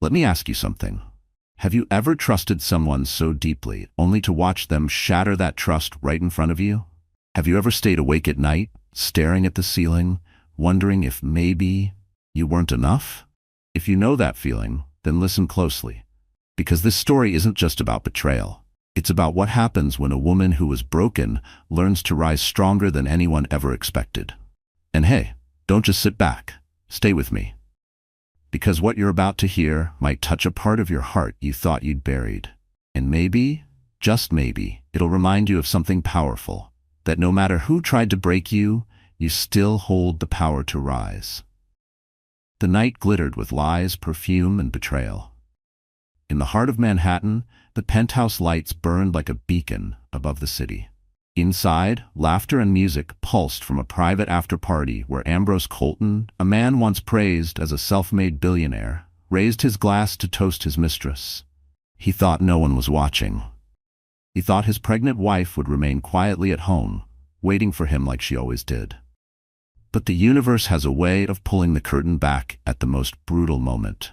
Let me ask you something. Have you ever trusted someone so deeply only to watch them shatter that trust right in front of you? Have you ever stayed awake at night, staring at the ceiling, wondering if maybe you weren't enough? If you know that feeling, then listen closely. Because this story isn't just about betrayal. It's about what happens when a woman who was broken learns to rise stronger than anyone ever expected. And hey, don't just sit back. Stay with me. Because what you're about to hear might touch a part of your heart you thought you'd buried. And maybe, just maybe, it'll remind you of something powerful. That no matter who tried to break you, you still hold the power to rise. The night glittered with lies, perfume, and betrayal. In the heart of Manhattan, the penthouse lights burned like a beacon above the city. Inside, laughter and music pulsed from a private after-party where Ambrose Colton, a man once praised as a self-made billionaire, raised his glass to toast his mistress. He thought no one was watching. He thought his pregnant wife would remain quietly at home, waiting for him like she always did. But the universe has a way of pulling the curtain back at the most brutal moment.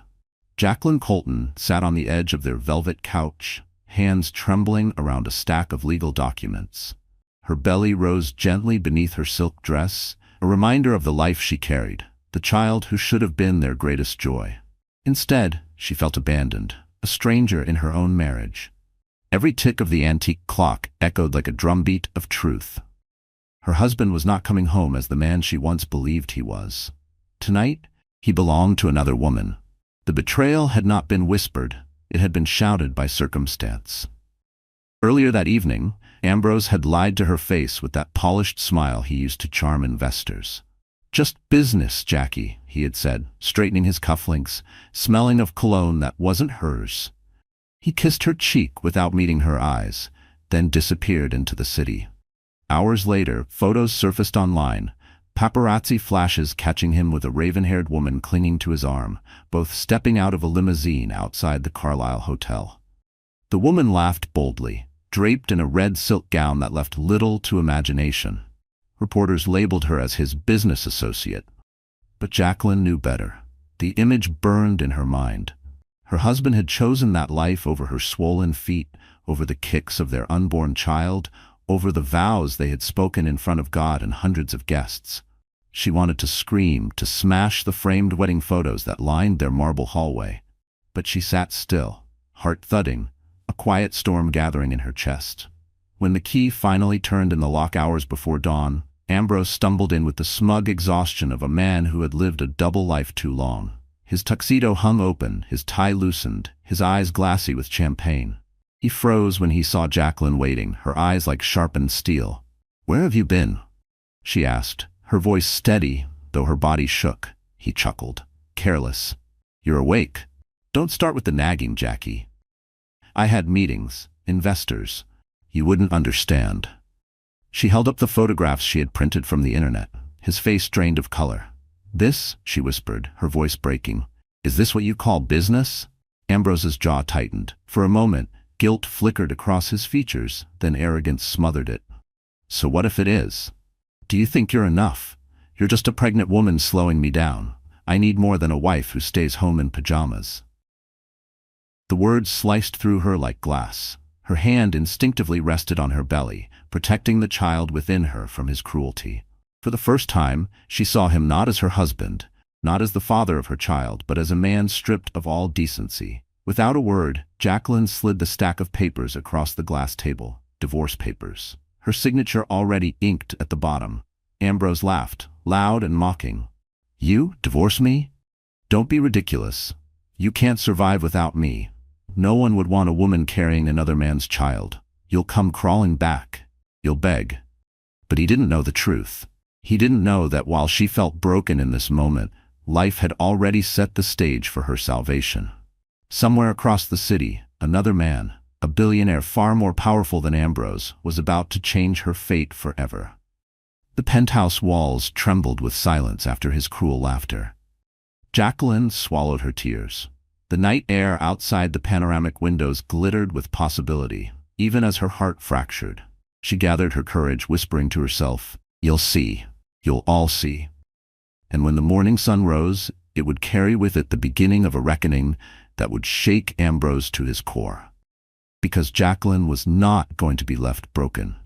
Jacqueline Colton sat on the edge of their velvet couch, hands trembling around a stack of legal documents. Her belly rose gently beneath her silk dress, a reminder of the life she carried, the child who should have been their greatest joy. Instead, she felt abandoned, a stranger in her own marriage. Every tick of the antique clock echoed like a drumbeat of truth. Her husband was not coming home as the man she once believed he was. Tonight, he belonged to another woman. The betrayal had not been whispered, it had been shouted by circumstance. Earlier that evening, Ambrose had lied to her face with that polished smile he used to charm investors. "Just business, Jackie," he had said, straightening his cufflinks, smelling of cologne that wasn't hers. He kissed her cheek without meeting her eyes, then disappeared into the city. Hours later, photos surfaced online, paparazzi flashes catching him with a raven-haired woman clinging to his arm, both stepping out of a limousine outside the Carlisle Hotel. The woman laughed boldly, draped in a red silk gown that left little to imagination. Reporters labeled her as his business associate. But Jacqueline knew better. The image burned in her mind. Her husband had chosen that life over her swollen feet, over the kicks of their unborn child, over the vows they had spoken in front of God and hundreds of guests. She wanted to scream, to smash the framed wedding photos that lined their marble hallway. But she sat still, heart thudding, a quiet storm gathering in her chest. When the key finally turned in the lock hours before dawn, Ambrose stumbled in with the smug exhaustion of a man who had lived a double life too long. His tuxedo hung open, his tie loosened, his eyes glassy with champagne. He froze when he saw Jacqueline waiting, her eyes like sharpened steel. "Where have you been?" she asked, her voice steady, though her body shook. He chuckled. "Careless. You're awake. Don't start with the nagging, Jackie. I had meetings, investors. You wouldn't understand." She held up the photographs she had printed from the internet, his face drained of color. "This," she whispered, her voice breaking, "is this what you call business?" Ambrose's jaw tightened. For a moment, guilt flickered across his features, then arrogance smothered it. "So what if it is? Do you think you're enough? You're just a pregnant woman slowing me down. I need more than a wife who stays home in pajamas." The words sliced through her like glass. Her hand instinctively rested on her belly, protecting the child within her from his cruelty. For the first time, she saw him not as her husband, not as the father of her child, but as a man stripped of all decency. Without a word, Jacqueline slid the stack of papers across the glass table, divorce papers, her signature already inked at the bottom. Ambrose laughed, loud and mocking. "You divorce me? Don't be ridiculous. You can't survive without me. No one would want a woman carrying another man's child. You'll come crawling back. You'll beg." But he didn't know the truth. He didn't know that while she felt broken in this moment, life had already set the stage for her salvation. Somewhere across the city, another man, a billionaire far more powerful than Ambrose, was about to change her fate forever. The penthouse walls trembled with silence after his cruel laughter. Jacqueline swallowed her tears. The night air outside the panoramic windows glittered with possibility, even as her heart fractured. She gathered her courage, whispering to herself, "You'll see. You'll all see." And when the morning sun rose, it would carry with it the beginning of a reckoning that would shake Ambrose to his core. Because Jacqueline was not going to be left broken.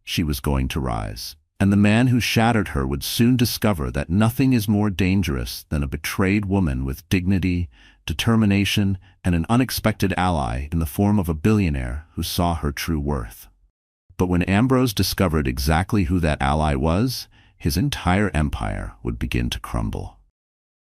She was going to rise. And the man who shattered her would soon discover that nothing is more dangerous than a betrayed woman with dignity, determination, and an unexpected ally in the form of a billionaire who saw her true worth. But when Ambrose discovered exactly who that ally was, his entire empire would begin to crumble.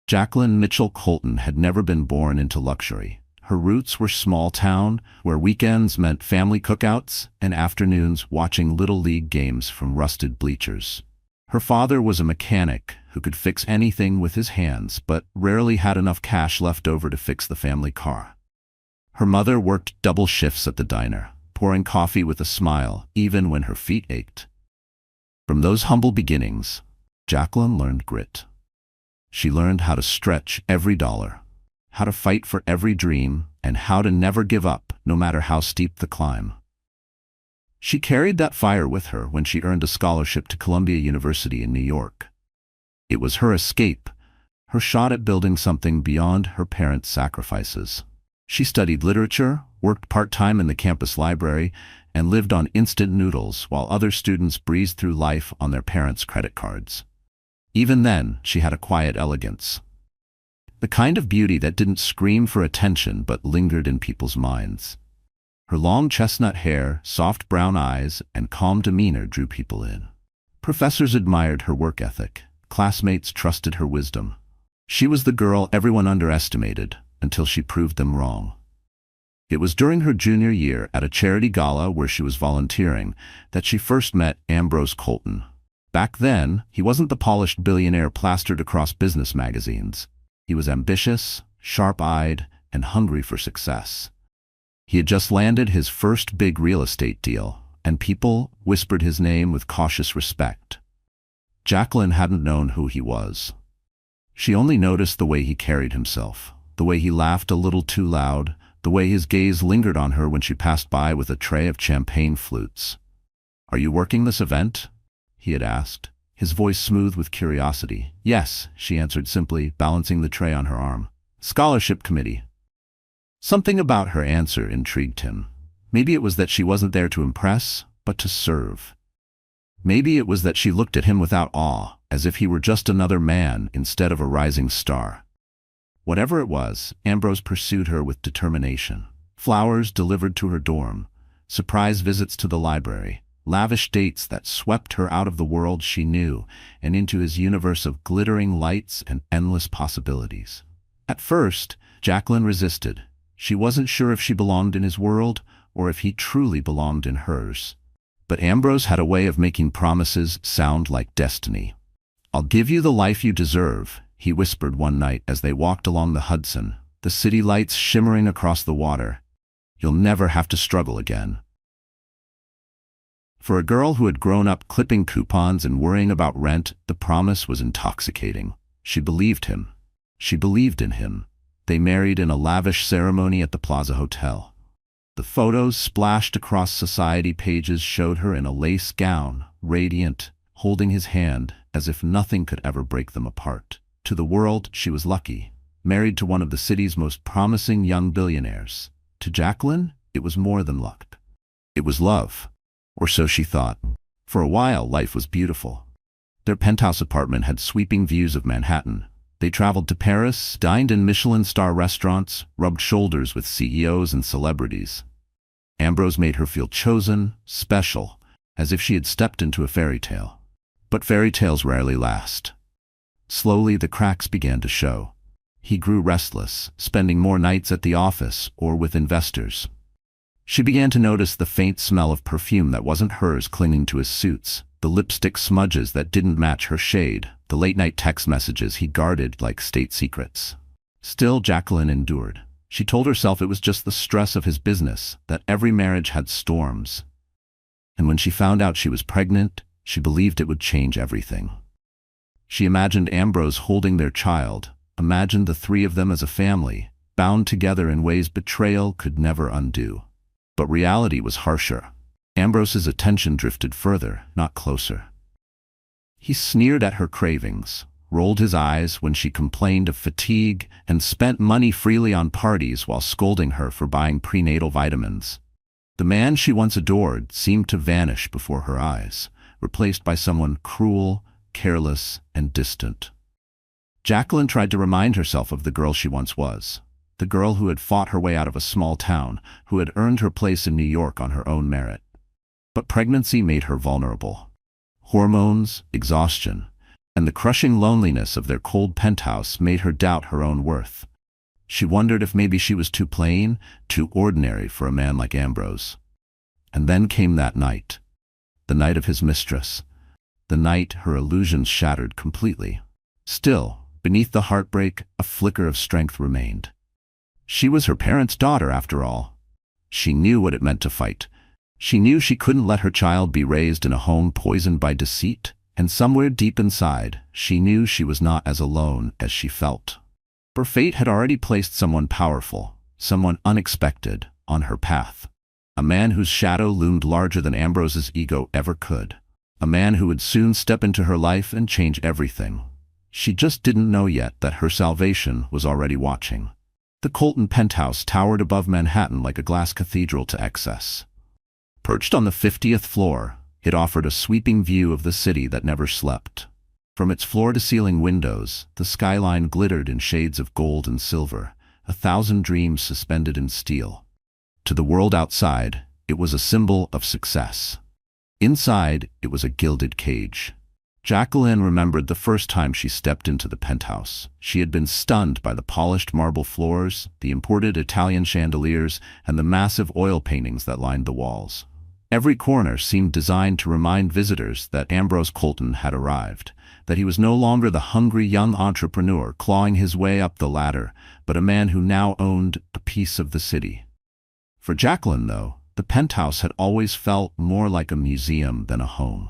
Jacqueline Mitchell Colton had never been born into luxury. Her roots were small town, where weekends meant family cookouts and afternoons watching Little League games from rusted bleachers. Her father was a mechanic who could fix anything with his hands, but rarely had enough cash left over to fix the family car. Her mother worked double shifts at the diner, pouring coffee with a smile, even when her feet ached. From those humble beginnings, Jacqueline learned grit. She learned how to stretch every dollar, how to fight for every dream, and how to never give up, no matter how steep the climb. She carried that fire with her when she earned a scholarship to Columbia University in New York. It was her escape, her shot at building something beyond her parents' sacrifices. She studied literature, worked part-time in the campus library, and lived on instant noodles while other students breezed through life on their parents' credit cards. Even then, she had a quiet elegance. The kind of beauty that didn't scream for attention but lingered in people's minds. Her long chestnut hair, soft brown eyes, and calm demeanor drew people in. Professors admired her work ethic. Classmates trusted her wisdom. She was the girl everyone underestimated until she proved them wrong. It was during her junior year at a charity gala where she was volunteering that she first met Ambrose Colton. Back then, he wasn't the polished billionaire plastered across business magazines. He was ambitious, sharp-eyed, and hungry for success. He had just landed his first big real estate deal, and people whispered his name with cautious respect. Jacqueline hadn't known who he was. She only noticed the way he carried himself, the way he laughed a little too loud, the way his gaze lingered on her when she passed by with a tray of champagne flutes. "Are you working this event?" he had asked, his voice smooth with curiosity. "Yes," she answered simply, balancing the tray on her arm. "Scholarship committee." Something about her answer intrigued him. Maybe it was that she wasn't there to impress, but to serve. Maybe it was that she looked at him without awe, as if he were just another man instead of a rising star. Whatever it was, Ambrose pursued her with determination. Flowers delivered to her dorm, surprise visits to the library, lavish dates that swept her out of the world she knew and into his universe of glittering lights and endless possibilities. At first, Jacqueline resisted. She wasn't sure if she belonged in his world or if he truly belonged in hers. But Ambrose had a way of making promises sound like destiny. "I'll give you the life you deserve," he whispered one night as they walked along the Hudson, the city lights shimmering across the water. "You'll never have to struggle again." For a girl who had grown up clipping coupons and worrying about rent, the promise was intoxicating. She believed him. She believed in him. They married in a lavish ceremony at the Plaza Hotel. The photos splashed across society pages showed her in a lace gown, radiant, holding his hand as if nothing could ever break them apart. To the world, she was lucky, married to one of the city's most promising young billionaires. To Jacqueline, it was more than luck. It was love. Or so she thought. For a while, life was beautiful. Their penthouse apartment had sweeping views of Manhattan. They traveled to Paris, dined in Michelin-star restaurants, rubbed shoulders with CEOs and celebrities. Ambrose made her feel chosen, special, as if she had stepped into a fairy tale. But fairy tales rarely last. Slowly, the cracks began to show. He grew restless, spending more nights at the office or with investors. She began to notice the faint smell of perfume that wasn't hers clinging to his suits, the lipstick smudges that didn't match her shade, the late-night text messages he guarded like state secrets. Still, Jacqueline endured. She told herself it was just the stress of his business, that every marriage had storms. And when she found out she was pregnant, she believed it would change everything. She imagined Ambrose holding their child, imagined the three of them as a family, bound together in ways betrayal could never undo. But reality was harsher. Ambrose's attention drifted further, not closer. He sneered at her cravings, rolled his eyes when she complained of fatigue, and spent money freely on parties while scolding her for buying prenatal vitamins. The man she once adored seemed to vanish before her eyes, replaced by someone cruel, careless, and distant. Jacqueline tried to remind herself of the girl she once was, the girl who had fought her way out of a small town, who had earned her place in New York on her own merit. But pregnancy made her vulnerable. Hormones, exhaustion, and the crushing loneliness of their cold penthouse made her doubt her own worth. She wondered if maybe she was too plain, too ordinary for a man like Ambrose. And then came that night. The night of his mistress. The night her illusions shattered completely. Still, beneath the heartbreak, a flicker of strength remained. She was her parents' daughter, after all. She knew what it meant to fight. She knew she couldn't let her child be raised in a home poisoned by deceit, and somewhere deep inside, she knew she was not as alone as she felt. For fate had already placed someone powerful, someone unexpected, on her path. A man whose shadow loomed larger than Ambrose's ego ever could. A man who would soon step into her life and change everything. She just didn't know yet that her salvation was already watching. The Colton penthouse towered above Manhattan like a glass cathedral to excess. Perched on the 50th floor, it offered a sweeping view of the city that never slept. From its floor-to-ceiling windows, the skyline glittered in shades of gold and silver, 1,000 dreams suspended in steel. To the world outside, it was a symbol of success. Inside, it was a gilded cage. Jacqueline remembered the first time she stepped into the penthouse. She had been stunned by the polished marble floors, the imported Italian chandeliers, and the massive oil paintings that lined the walls. Every corner seemed designed to remind visitors that Ambrose Colton had arrived, that he was no longer the hungry young entrepreneur clawing his way up the ladder, but a man who now owned a piece of the city. For Jacqueline, though, the penthouse had always felt more like a museum than a home.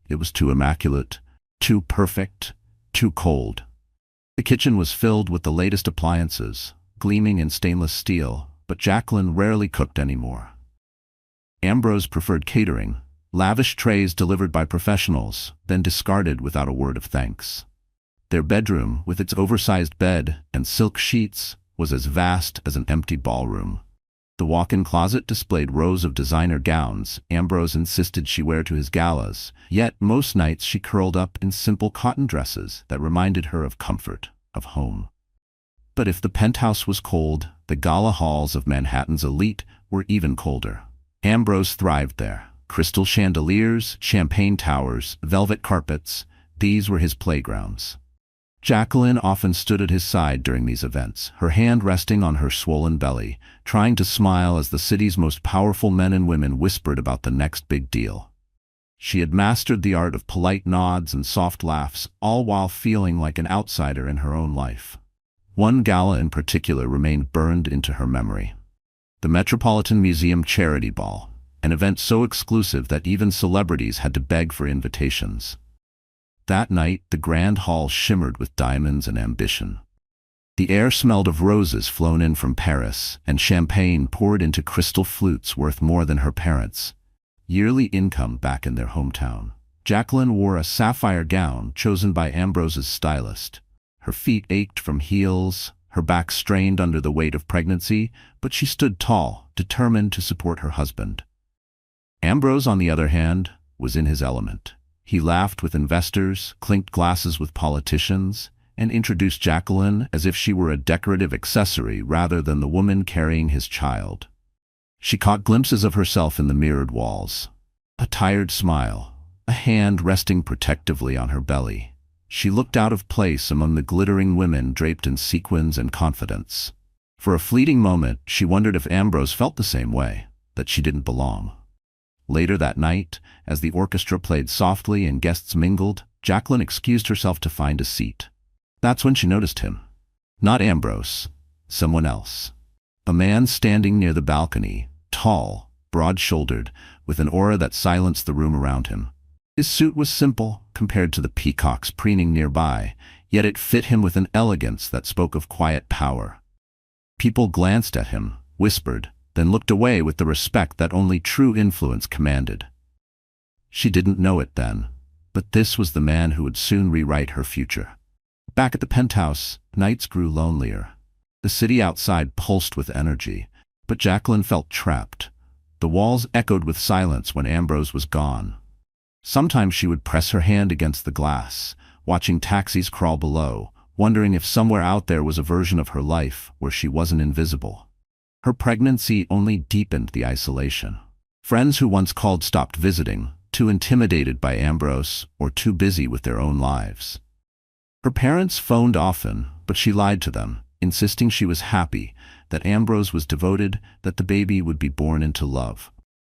It was too immaculate, too perfect, too cold. The kitchen was filled with the latest appliances, gleaming in stainless steel, but Jacqueline rarely cooked anymore. Ambrose preferred catering, lavish trays delivered by professionals, then discarded without a word of thanks. Their bedroom, with its oversized bed and silk sheets, was as vast as an empty ballroom. The walk-in closet displayed rows of designer gowns Ambrose insisted she wear to his galas, yet most nights she curled up in simple cotton dresses that reminded her of comfort, of home. But if the penthouse was cold, the gala halls of Manhattan's elite were even colder. Ambrose thrived there. Crystal chandeliers, champagne towers, velvet carpets, these were his playgrounds. Jacqueline often stood at his side during these events, her hand resting on her swollen belly, trying to smile as the city's most powerful men and women whispered about the next big deal. She had mastered the art of polite nods and soft laughs, all while feeling like an outsider in her own life. One gala in particular remained burned into her memory. The Metropolitan Museum Charity Ball, an event so exclusive that even celebrities had to beg for invitations. That night, the grand hall shimmered with diamonds and ambition. The air smelled of roses flown in from Paris, and champagne poured into crystal flutes worth more than her parents' yearly income back in their hometown. Jacqueline wore a sapphire gown chosen by Ambrose's stylist. Her feet ached from heels, her back strained under the weight of pregnancy, but she stood tall, determined to support her husband. Ambrose, on the other hand, was in his element. He laughed with investors, clinked glasses with politicians, and introduced Jacqueline as if she were a decorative accessory rather than the woman carrying his child. She caught glimpses of herself in the mirrored walls. A tired smile, a hand resting protectively on her belly. She looked out of place among the glittering women draped in sequins and confidence. For a fleeting moment, she wondered if Ambrose felt the same way, that she didn't belong. Later that night, as the orchestra played softly and guests mingled, Jacqueline excused herself to find a seat. That's when she noticed him. Not Ambrose, someone else. A man standing near the balcony, tall, broad-shouldered, with an aura that silenced the room around him. His suit was simple compared to the peacocks preening nearby, yet it fit him with an elegance that spoke of quiet power. People glanced at him, whispered, then looked away with the respect that only true influence commanded. She didn't know it then, but this was the man who would soon rewrite her future. Back at the penthouse, nights grew lonelier. The city outside pulsed with energy, but Jacqueline felt trapped. The walls echoed with silence when Ambrose was gone. Sometimes she would press her hand against the glass, watching taxis crawl below, wondering if somewhere out there was a version of her life where she wasn't invisible. Her pregnancy only deepened the isolation. Friends who once called stopped visiting, too intimidated by Ambrose or too busy with their own lives. Her parents phoned often, but she lied to them, insisting she was happy, that Ambrose was devoted, that the baby would be born into love.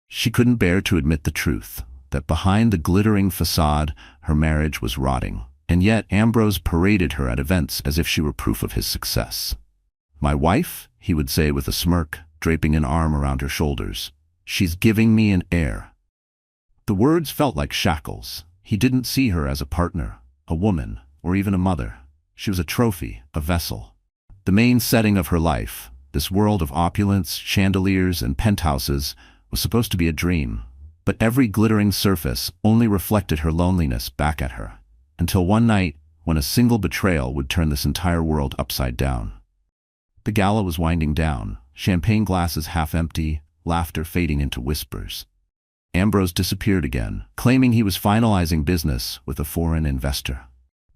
She couldn't bear to admit the truth, that behind the glittering facade, her marriage was rotting. And yet Ambrose paraded her at events as if she were proof of his success. "My wife," he would say with a smirk, draping an arm around her shoulders. "She's giving me an heir." The words felt like shackles. He didn't see her as a partner, a woman, or even a mother. She was a trophy, a vessel. The main setting of her life, this world of opulence, chandeliers, and penthouses, was supposed to be a dream. But every glittering surface only reflected her loneliness back at her. Until one night, when a single betrayal would turn this entire world upside down. The gala was winding down, champagne glasses half empty, laughter fading into whispers. Ambrose disappeared again, claiming he was finalizing business with a foreign investor.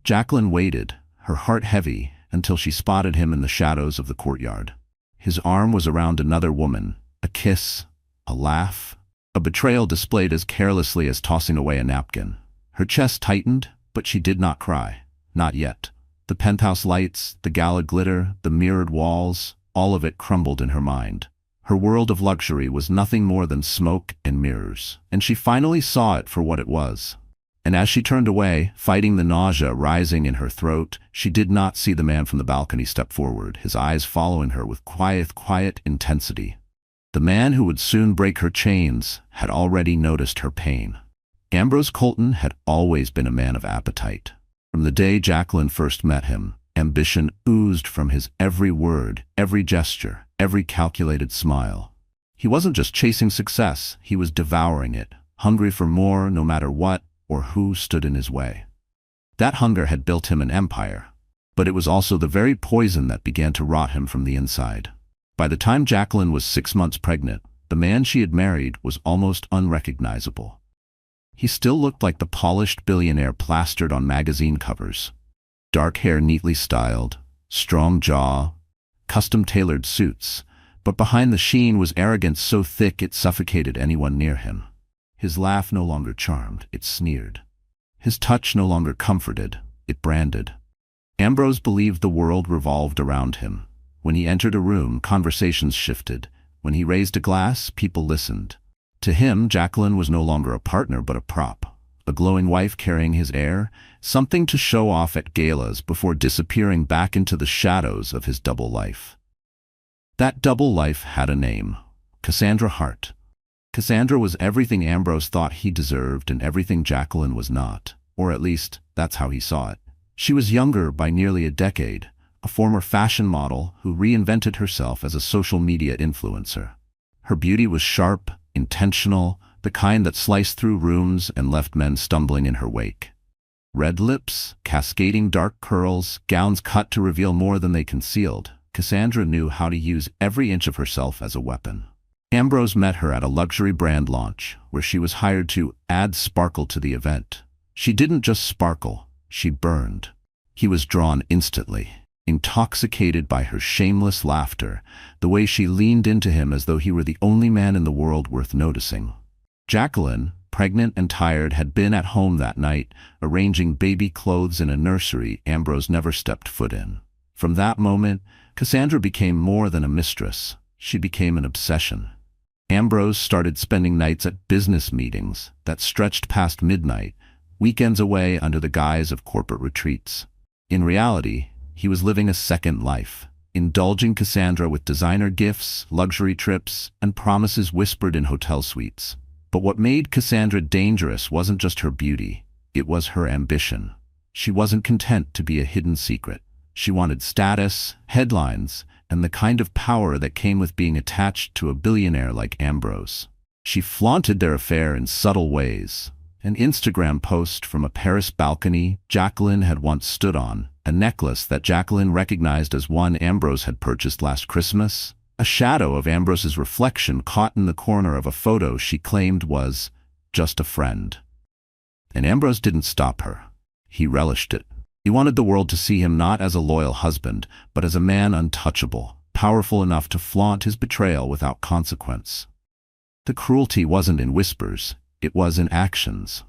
Jacqueline waited, her heart heavy, until she spotted him in the shadows of the courtyard. His arm was around another woman, a kiss, a laugh, a betrayal displayed as carelessly as tossing away a napkin. Her chest tightened, but she did not cry. Not yet. The penthouse lights, the gala glitter, the mirrored walls, all of it crumbled in her mind. Her world of luxury was nothing more than smoke and mirrors, and she finally saw it for what it was. And as she turned away, fighting the nausea rising in her throat, she did not see the man from the balcony step forward, his eyes following her with quiet intensity. The man who would soon break her chains had already noticed her pain. Ambrose Colton had always been a man of appetite. From the day Jacqueline first met him, ambition oozed from his every word, every gesture, every calculated smile. He wasn't just chasing success, he was devouring it, hungry for more no matter what or who stood in his way. That hunger had built him an empire, but it was also the very poison that began to rot him from the inside. By the time Jacqueline was 6 months pregnant, the man she had married was almost unrecognizable. He still looked like the polished billionaire plastered on magazine covers. Dark hair neatly styled, strong jaw, custom-tailored suits, but behind the sheen was arrogance so thick it suffocated anyone near him. His laugh no longer charmed, it sneered. His touch no longer comforted, it branded. Ambrose believed the world revolved around him. When he entered a room, conversations shifted. When he raised a glass, people listened. To him, Jacqueline was no longer a partner but a prop, a glowing wife carrying his heir, something to show off at galas before disappearing back into the shadows of his double life. That double life had a name, Cassandra Hart. Cassandra was everything Ambrose thought he deserved and everything Jacqueline was not, or at least that's how he saw it. She was younger by nearly a decade, a former fashion model who reinvented herself as a social media influencer. Her beauty was sharp, intentional, the kind that sliced through rooms and left men stumbling in her wake. Red lips, cascading dark curls, gowns cut to reveal more than they concealed. Cassandra knew how to use every inch of herself as a weapon. Ambrose met her at a luxury brand launch, where she was hired to add sparkle to the event. She didn't just sparkle, she burned. He was drawn instantly, intoxicated by her shameless laughter, the way she leaned into him as though he were the only man in the world worth noticing. Jacqueline, pregnant and tired, had been at home that night, arranging baby clothes in a nursery Ambrose never stepped foot in. From that moment, Cassandra became more than a mistress. She became an obsession. Ambrose started spending nights at business meetings that stretched past midnight, weekends away under the guise of corporate retreats. In reality, he was living a second life, indulging Cassandra with designer gifts, luxury trips, and promises whispered in hotel suites. But what made Cassandra dangerous wasn't just her beauty, it was her ambition. She wasn't content to be a hidden secret. She wanted status, headlines, and the kind of power that came with being attached to a billionaire like Ambrose. She flaunted their affair in subtle ways, An Instagram post from a Paris balcony Jacqueline had once stood on, a necklace that Jacqueline recognized as one Ambrose had purchased last Christmas, a shadow of Ambrose's reflection caught in the corner of a photo she claimed was just a friend. And Ambrose didn't stop her. He relished it. He wanted the world to see him not as a loyal husband, but as a man untouchable, powerful enough to flaunt his betrayal without consequence. The cruelty wasn't in whispers, it was in actions.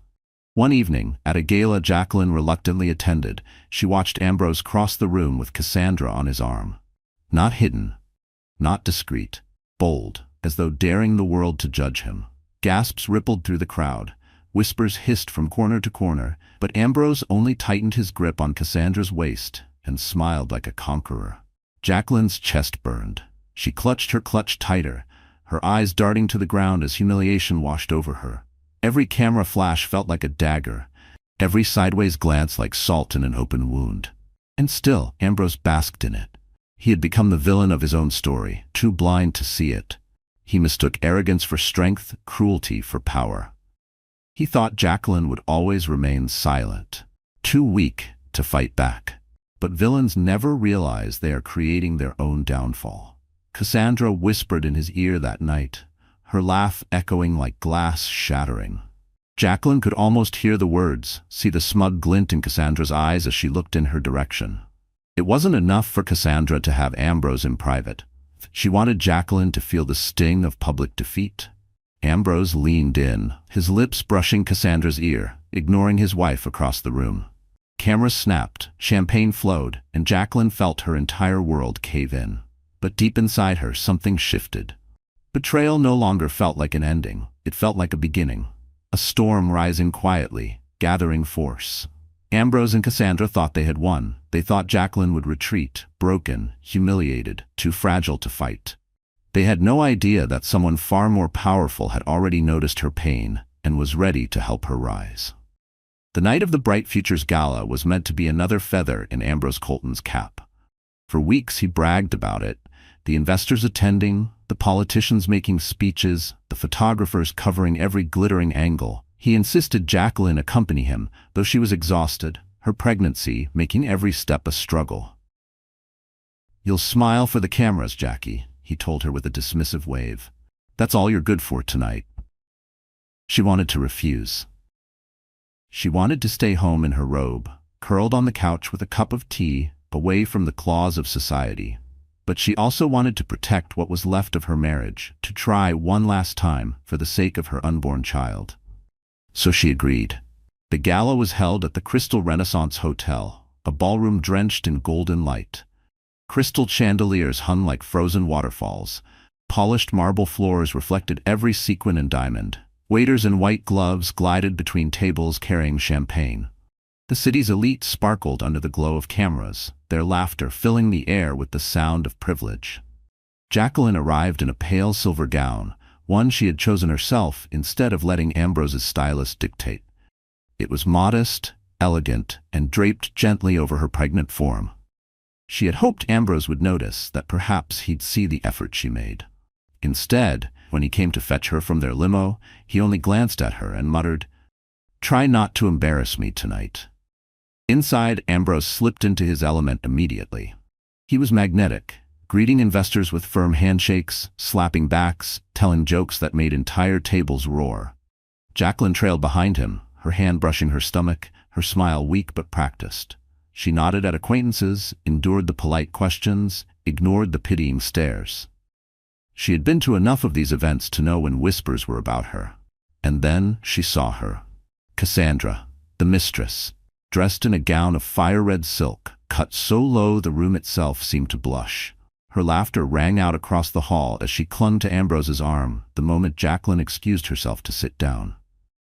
One evening, at a gala Jacqueline reluctantly attended, she watched Ambrose cross the room with Cassandra on his arm. Not hidden, not discreet, bold, as though daring the world to judge him. Gasps rippled through the crowd. Whispers hissed from corner to corner, but Ambrose only tightened his grip on Cassandra's waist and smiled like a conqueror. Jacqueline's chest burned. She clutched her clutch tighter, her eyes darting to the ground as humiliation washed over her. Every camera flash felt like a dagger, every sideways glance like salt in an open wound. And still, Ambrose basked in it. He had become the villain of his own story, too blind to see it. He mistook arrogance for strength, cruelty for power. He thought Jacqueline would always remain silent, too weak to fight back. But villains never realize they are creating their own downfall. Cassandra whispered in his ear that night, her laugh echoing like glass shattering. Jacqueline could almost hear the words, see the smug glint in Cassandra's eyes as she looked in her direction. It wasn't enough for Cassandra to have Ambrose in private. She wanted Jacqueline to feel the sting of public defeat. Ambrose leaned in, his lips brushing Cassandra's ear, ignoring his wife across the room. Cameras snapped, champagne flowed, and Jacqueline felt her entire world cave in. But deep inside her, something shifted. Betrayal no longer felt like an ending, it felt like a beginning. A storm rising quietly, gathering force. Ambrose and Cassandra thought they had won. They thought Jacqueline would retreat, broken, humiliated, too fragile to fight. They had no idea that someone far more powerful had already noticed her pain and was ready to help her rise. The night of the Bright Futures Gala was meant to be another feather in Ambrose Colton's cap. For weeks he bragged about it, the investors attending, the politicians making speeches, the photographers covering every glittering angle. He insisted Jacqueline accompany him, though she was exhausted, her pregnancy making every step a struggle. "You'll smile for the cameras, Jackie," he told her with a dismissive wave. "That's all you're good for tonight." She wanted to refuse. She wanted to stay home in her robe, curled on the couch with a cup of tea, away from the claws of society. But she also wanted to protect what was left of her marriage, to try one last time for the sake of her unborn child. So she agreed. The gala was held at the Crystal Renaissance Hotel, a ballroom drenched in golden light. Crystal chandeliers hung like frozen waterfalls. Polished marble floors reflected every sequin and diamond. Waiters in white gloves glided between tables carrying champagne. The city's elite sparkled under the glow of cameras, their laughter filling the air with the sound of privilege. Jacqueline arrived in a pale silver gown, one she had chosen herself instead of letting Ambrose's stylist dictate. It was modest, elegant, and draped gently over her pregnant form. She had hoped Ambrose would notice, that perhaps he'd see the effort she made. Instead, when he came to fetch her from their limo, he only glanced at her and muttered, "Try not to embarrass me tonight." Inside, Ambrose slipped into his element immediately. He was magnetic, greeting investors with firm handshakes, slapping backs, telling jokes that made entire tables roar. Jacqueline trailed behind him, her hand brushing her stomach, her smile weak but practiced. She nodded at acquaintances, endured the polite questions, ignored the pitying stares. She had been to enough of these events to know when whispers were about her. And then she saw her. Cassandra, the mistress, dressed in a gown of fire-red silk, cut so low the room itself seemed to blush. Her laughter rang out across the hall as she clung to Ambrose's arm the moment Jacqueline excused herself to sit down.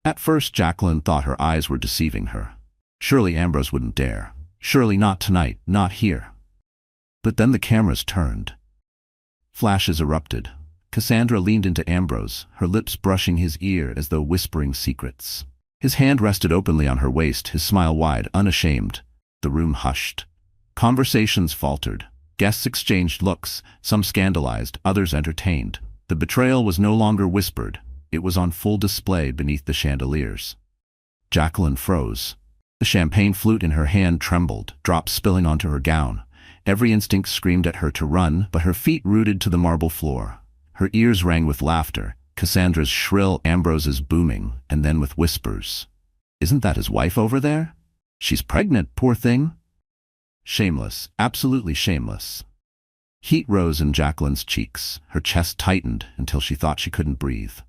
At first, Jacqueline thought her eyes were deceiving her. Surely Ambrose wouldn't dare. Surely not tonight, not here. But then the cameras turned. Flashes erupted. Cassandra leaned into Ambrose, her lips brushing his ear as though whispering secrets. His hand rested openly on her waist, his smile wide, unashamed. The room hushed. Conversations faltered. Guests exchanged looks, some scandalized, others entertained. The betrayal was no longer whispered. It was on full display beneath the chandeliers. Jacqueline froze. The champagne flute in her hand trembled, drops spilling onto her gown. Every instinct screamed at her to run, but her feet rooted to the marble floor. Her ears rang with laughter, Cassandra's shrill, Ambrose's booming, and then with whispers. "Isn't that his wife over there? She's pregnant, poor thing." Shameless, absolutely shameless. Heat rose in Jacqueline's cheeks. Her chest tightened until she thought she couldn't breathe.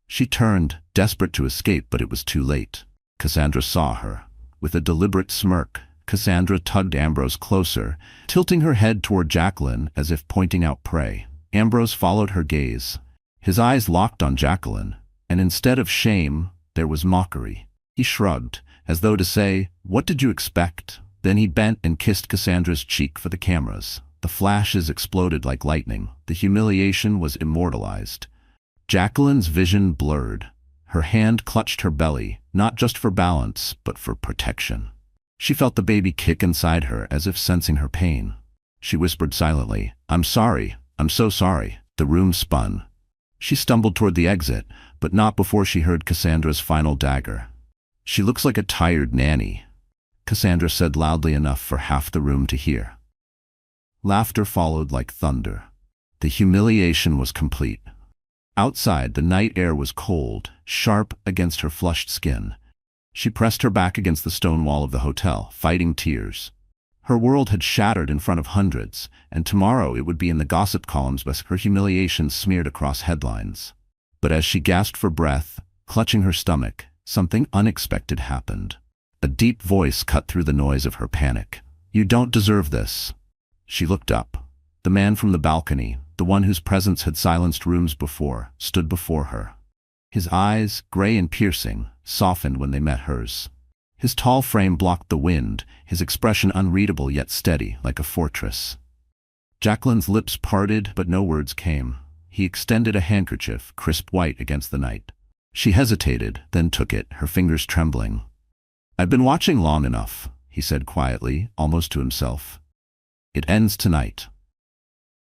She turned, desperate to escape, but it was too late. Cassandra saw her. With a deliberate smirk, Cassandra tugged Ambrose closer, tilting her head toward Jacqueline as if pointing out prey. Ambrose followed her gaze. His eyes locked on Jacqueline, and instead of shame, there was mockery. He shrugged, as though to say, "What did you expect?" Then he bent and kissed Cassandra's cheek for the cameras. The flashes exploded like lightning. The humiliation was immortalized. Jacqueline's vision blurred. Her hand clutched her belly, not just for balance, but for protection. She felt the baby kick inside her as if sensing her pain. She whispered silently, "I'm sorry. I'm so sorry." The room spun. She stumbled toward the exit, but not before she heard Cassandra's final dagger. "She looks like a tired nanny," Cassandra said loudly enough for half the room to hear. Laughter followed like thunder. The humiliation was complete. Outside, the night air was cold, sharp against her flushed skin. She pressed her back against the stone wall of the hotel, fighting tears. Her world had shattered in front of hundreds, and tomorrow it would be in the gossip columns with her humiliation smeared across headlines. But as she gasped for breath, clutching her stomach, something unexpected happened. A deep voice cut through the noise of her panic. "You don't deserve this." She looked up. The man from the balcony, the one whose presence had silenced rooms before, stood before her. His eyes, gray and piercing, softened when they met hers. His tall frame blocked the wind, his expression unreadable yet steady, like a fortress. Jacqueline's lips parted, but no words came. He extended a handkerchief, crisp white against the night. She hesitated, then took it, her fingers trembling. "I've been watching long enough," he said quietly, almost to himself. "It ends tonight."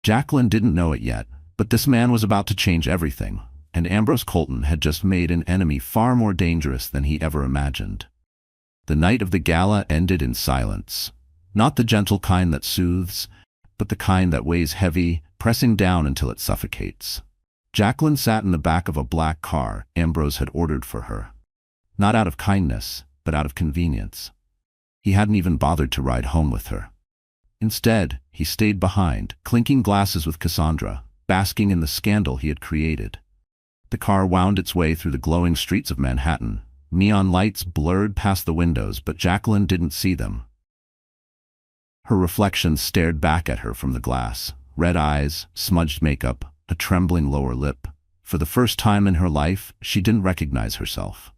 Jacqueline didn't know it yet, but this man was about to change everything, and Ambrose Colton had just made an enemy far more dangerous than he ever imagined. The night of the gala ended in silence. Not the gentle kind that soothes, but the kind that weighs heavy, pressing down until it suffocates. Jacqueline sat in the back of a black car Ambrose had ordered for her. Not out of kindness, but out of convenience. He hadn't even bothered to ride home with her. Instead, he stayed behind, clinking glasses with Cassandra, basking in the scandal he had created. The car wound its way through the glowing streets of Manhattan. Neon lights blurred past the windows, but Jacqueline didn't see them. Her reflection stared back at her from the glass. Red eyes, smudged makeup, a trembling lower lip. For the first time in her life, she didn't recognize herself.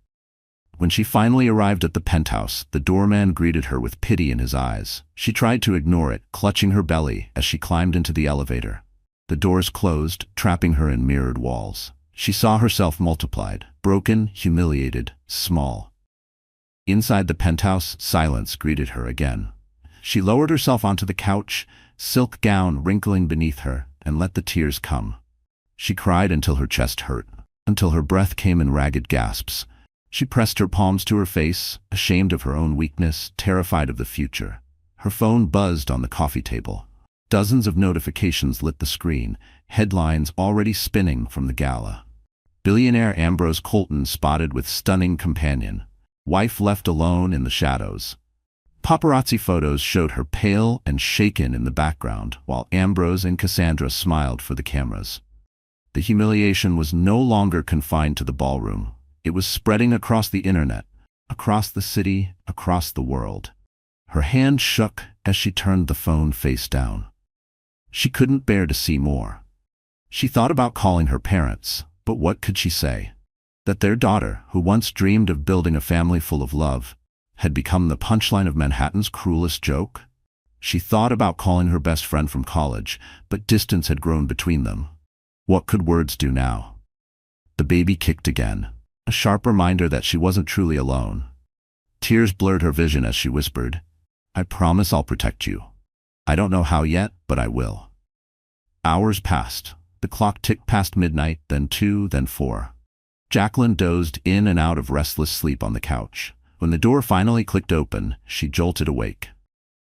When she finally arrived at the penthouse, the doorman greeted her with pity in his eyes. She tried to ignore it, clutching her belly as she climbed into the elevator. The doors closed, trapping her in mirrored walls. She saw herself multiplied, broken, humiliated, small. Inside the penthouse, silence greeted her again. She lowered herself onto the couch, silk gown wrinkling beneath her, and let the tears come. She cried until her chest hurt, until her breath came in ragged gasps. She pressed her palms to her face, ashamed of her own weakness, terrified of the future. Her phone buzzed on the coffee table. Dozens of notifications lit the screen, headlines already spinning from the gala. Billionaire Ambrose Colton spotted with stunning companion. Wife left alone in the shadows. Paparazzi photos showed her pale and shaken in the background, while Ambrose and Cassandra smiled for the cameras. The humiliation was no longer confined to the ballroom. It was spreading across the internet, across the city, across the world. Her hand shook as she turned the phone face down. She couldn't bear to see more. She thought about calling her parents, but what could she say? That their daughter, who once dreamed of building a family full of love, had become the punchline of Manhattan's cruelest joke? She thought about calling her best friend from college, but distance had grown between them. What could words do now? The baby kicked again, a sharp reminder that she wasn't truly alone. Tears blurred her vision as she whispered, "I promise I'll protect you. I don't know how yet, but I will." Hours passed. The clock ticked past midnight, then 2, then 4. Jacqueline dozed in and out of restless sleep on the couch. When the door finally clicked open, she jolted awake.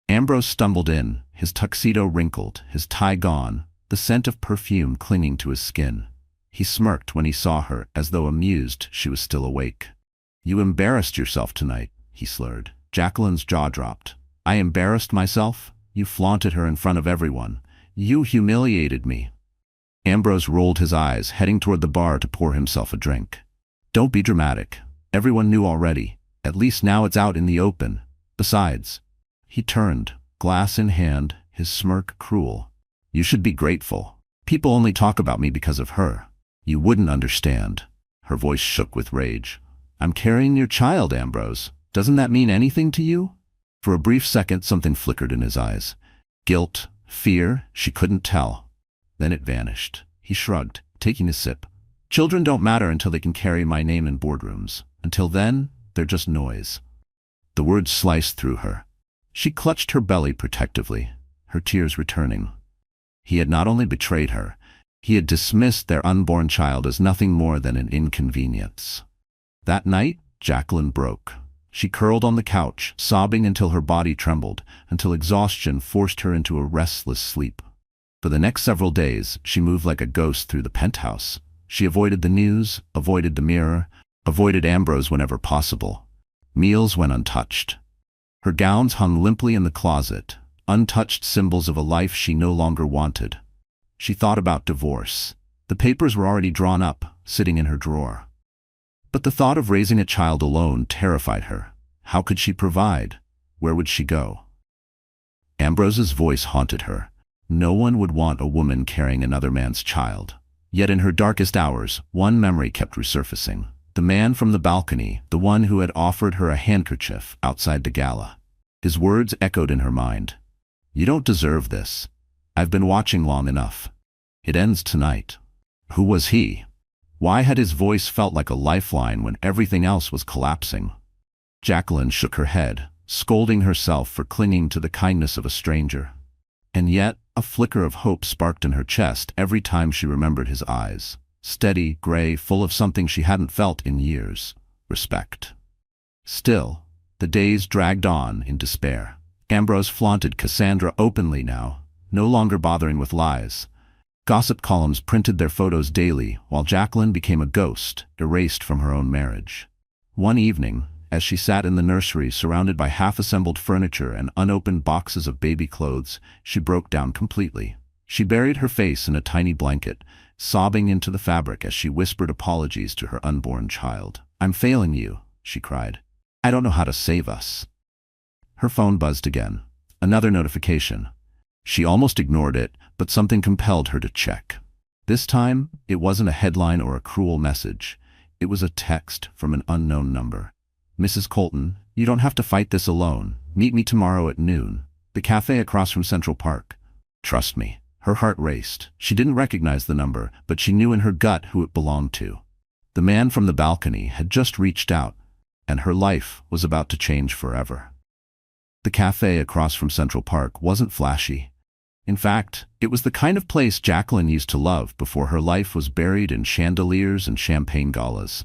Ambrose stumbled in, his tuxedo wrinkled, his tie gone, the scent of perfume clinging to his skin. He smirked when he saw her, as though amused she was still awake. "You embarrassed yourself tonight," he slurred. Jacqueline's jaw dropped. "I embarrassed myself? You flaunted her in front of everyone. You humiliated me." Ambrose rolled his eyes, heading toward the bar to pour himself a drink. "Don't be dramatic. Everyone knew already. At least now it's out in the open. Besides," he turned, glass in hand, his smirk cruel, "you should be grateful. People only talk about me because of her. You wouldn't understand." Her voice shook with rage. "I'm carrying your child, Ambrose. Doesn't that mean anything to you?" For a brief second, something flickered in his eyes. Guilt, fear, she couldn't tell. Then it vanished. He shrugged, taking a sip. "Children don't matter until they can carry my name in boardrooms. Until then, they're just noise." The words sliced through her. She clutched her belly protectively, her tears returning. He had not only betrayed her, he had dismissed their unborn child as nothing more than an inconvenience. That night, Jacqueline broke. She curled on the couch, sobbing until her body trembled, until exhaustion forced her into a restless sleep. For the next several days, she moved like a ghost through the penthouse. She avoided the news, avoided the mirror, avoided Ambrose whenever possible. Meals went untouched. Her gowns hung limply in the closet, untouched symbols of a life she no longer wanted. She thought about divorce. The papers were already drawn up, sitting in her drawer. But the thought of raising a child alone terrified her. How could she provide? Where would she go? Ambrose's voice haunted her. No one would want a woman carrying another man's child. Yet in her darkest hours, one memory kept resurfacing. The man from the balcony, the one who had offered her a handkerchief outside the gala. His words echoed in her mind. "You don't deserve this. I've been watching long enough. It ends tonight." Who was he? Why had his voice felt like a lifeline when everything else was collapsing? Jacqueline shook her head, scolding herself for clinging to the kindness of a stranger. And yet, a flicker of hope sparked in her chest every time she remembered his eyes. Steady, gray, full of something she hadn't felt in years. Respect. Still, the days dragged on in despair. Ambrose flaunted Cassandra openly now, no longer bothering with lies. Gossip columns printed their photos daily, while Jacqueline became a ghost, erased from her own marriage. One evening, as she sat in the nursery surrounded by half-assembled furniture and unopened boxes of baby clothes, she broke down completely. She buried her face in a tiny blanket, sobbing into the fabric as she whispered apologies to her unborn child. "I'm failing you," she cried. "I don't know how to save us." Her phone buzzed again. Another notification. She almost ignored it, but something compelled her to check. This time, it wasn't a headline or a cruel message. It was a text from an unknown number. "Mrs. Colton, you don't have to fight this alone. Meet me tomorrow at noon. The cafe across from Central Park. Trust me." Her heart raced. She didn't recognize the number, but she knew in her gut who it belonged to. The man from the balcony had just reached out, and her life was about to change forever. The cafe across from Central Park wasn't flashy. In fact, it was the kind of place Jacqueline used to love before her life was buried in chandeliers and champagne galas.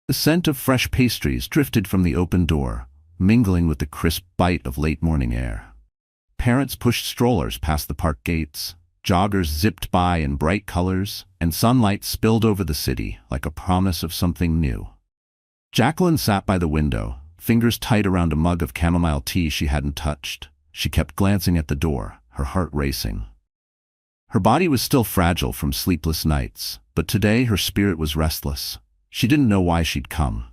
The scent of fresh pastries drifted from the open door, mingling with the crisp bite of late morning air. Parents pushed strollers past the park gates, joggers zipped by in bright colors, and sunlight spilled over the city like a promise of something new. Jacqueline sat by the window, fingers tight around a mug of chamomile tea she hadn't touched. She kept glancing at the door, her heart racing. Her body was still fragile from sleepless nights, but today her spirit was restless. She didn't know why she'd come.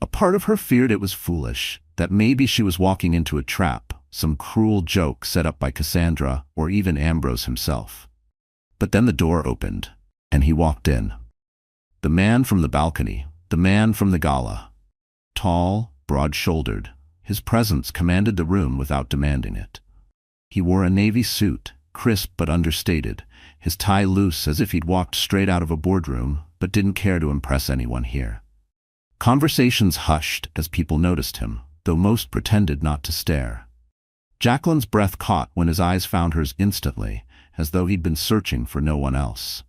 A part of her feared it was foolish, that maybe she was walking into a trap, some cruel joke set up by Cassandra or even Ambrose himself. But then the door opened, and he walked in. The man from the balcony, the man from the gala. Tall, broad-shouldered, his presence commanded the room without demanding it. He wore a navy suit, crisp but understated, his tie loose as if he'd walked straight out of a boardroom, but didn't care to impress anyone here. Conversations hushed as people noticed him, though most pretended not to stare. Jacqueline's breath caught when his eyes found hers instantly, as though he'd been searching for no one else.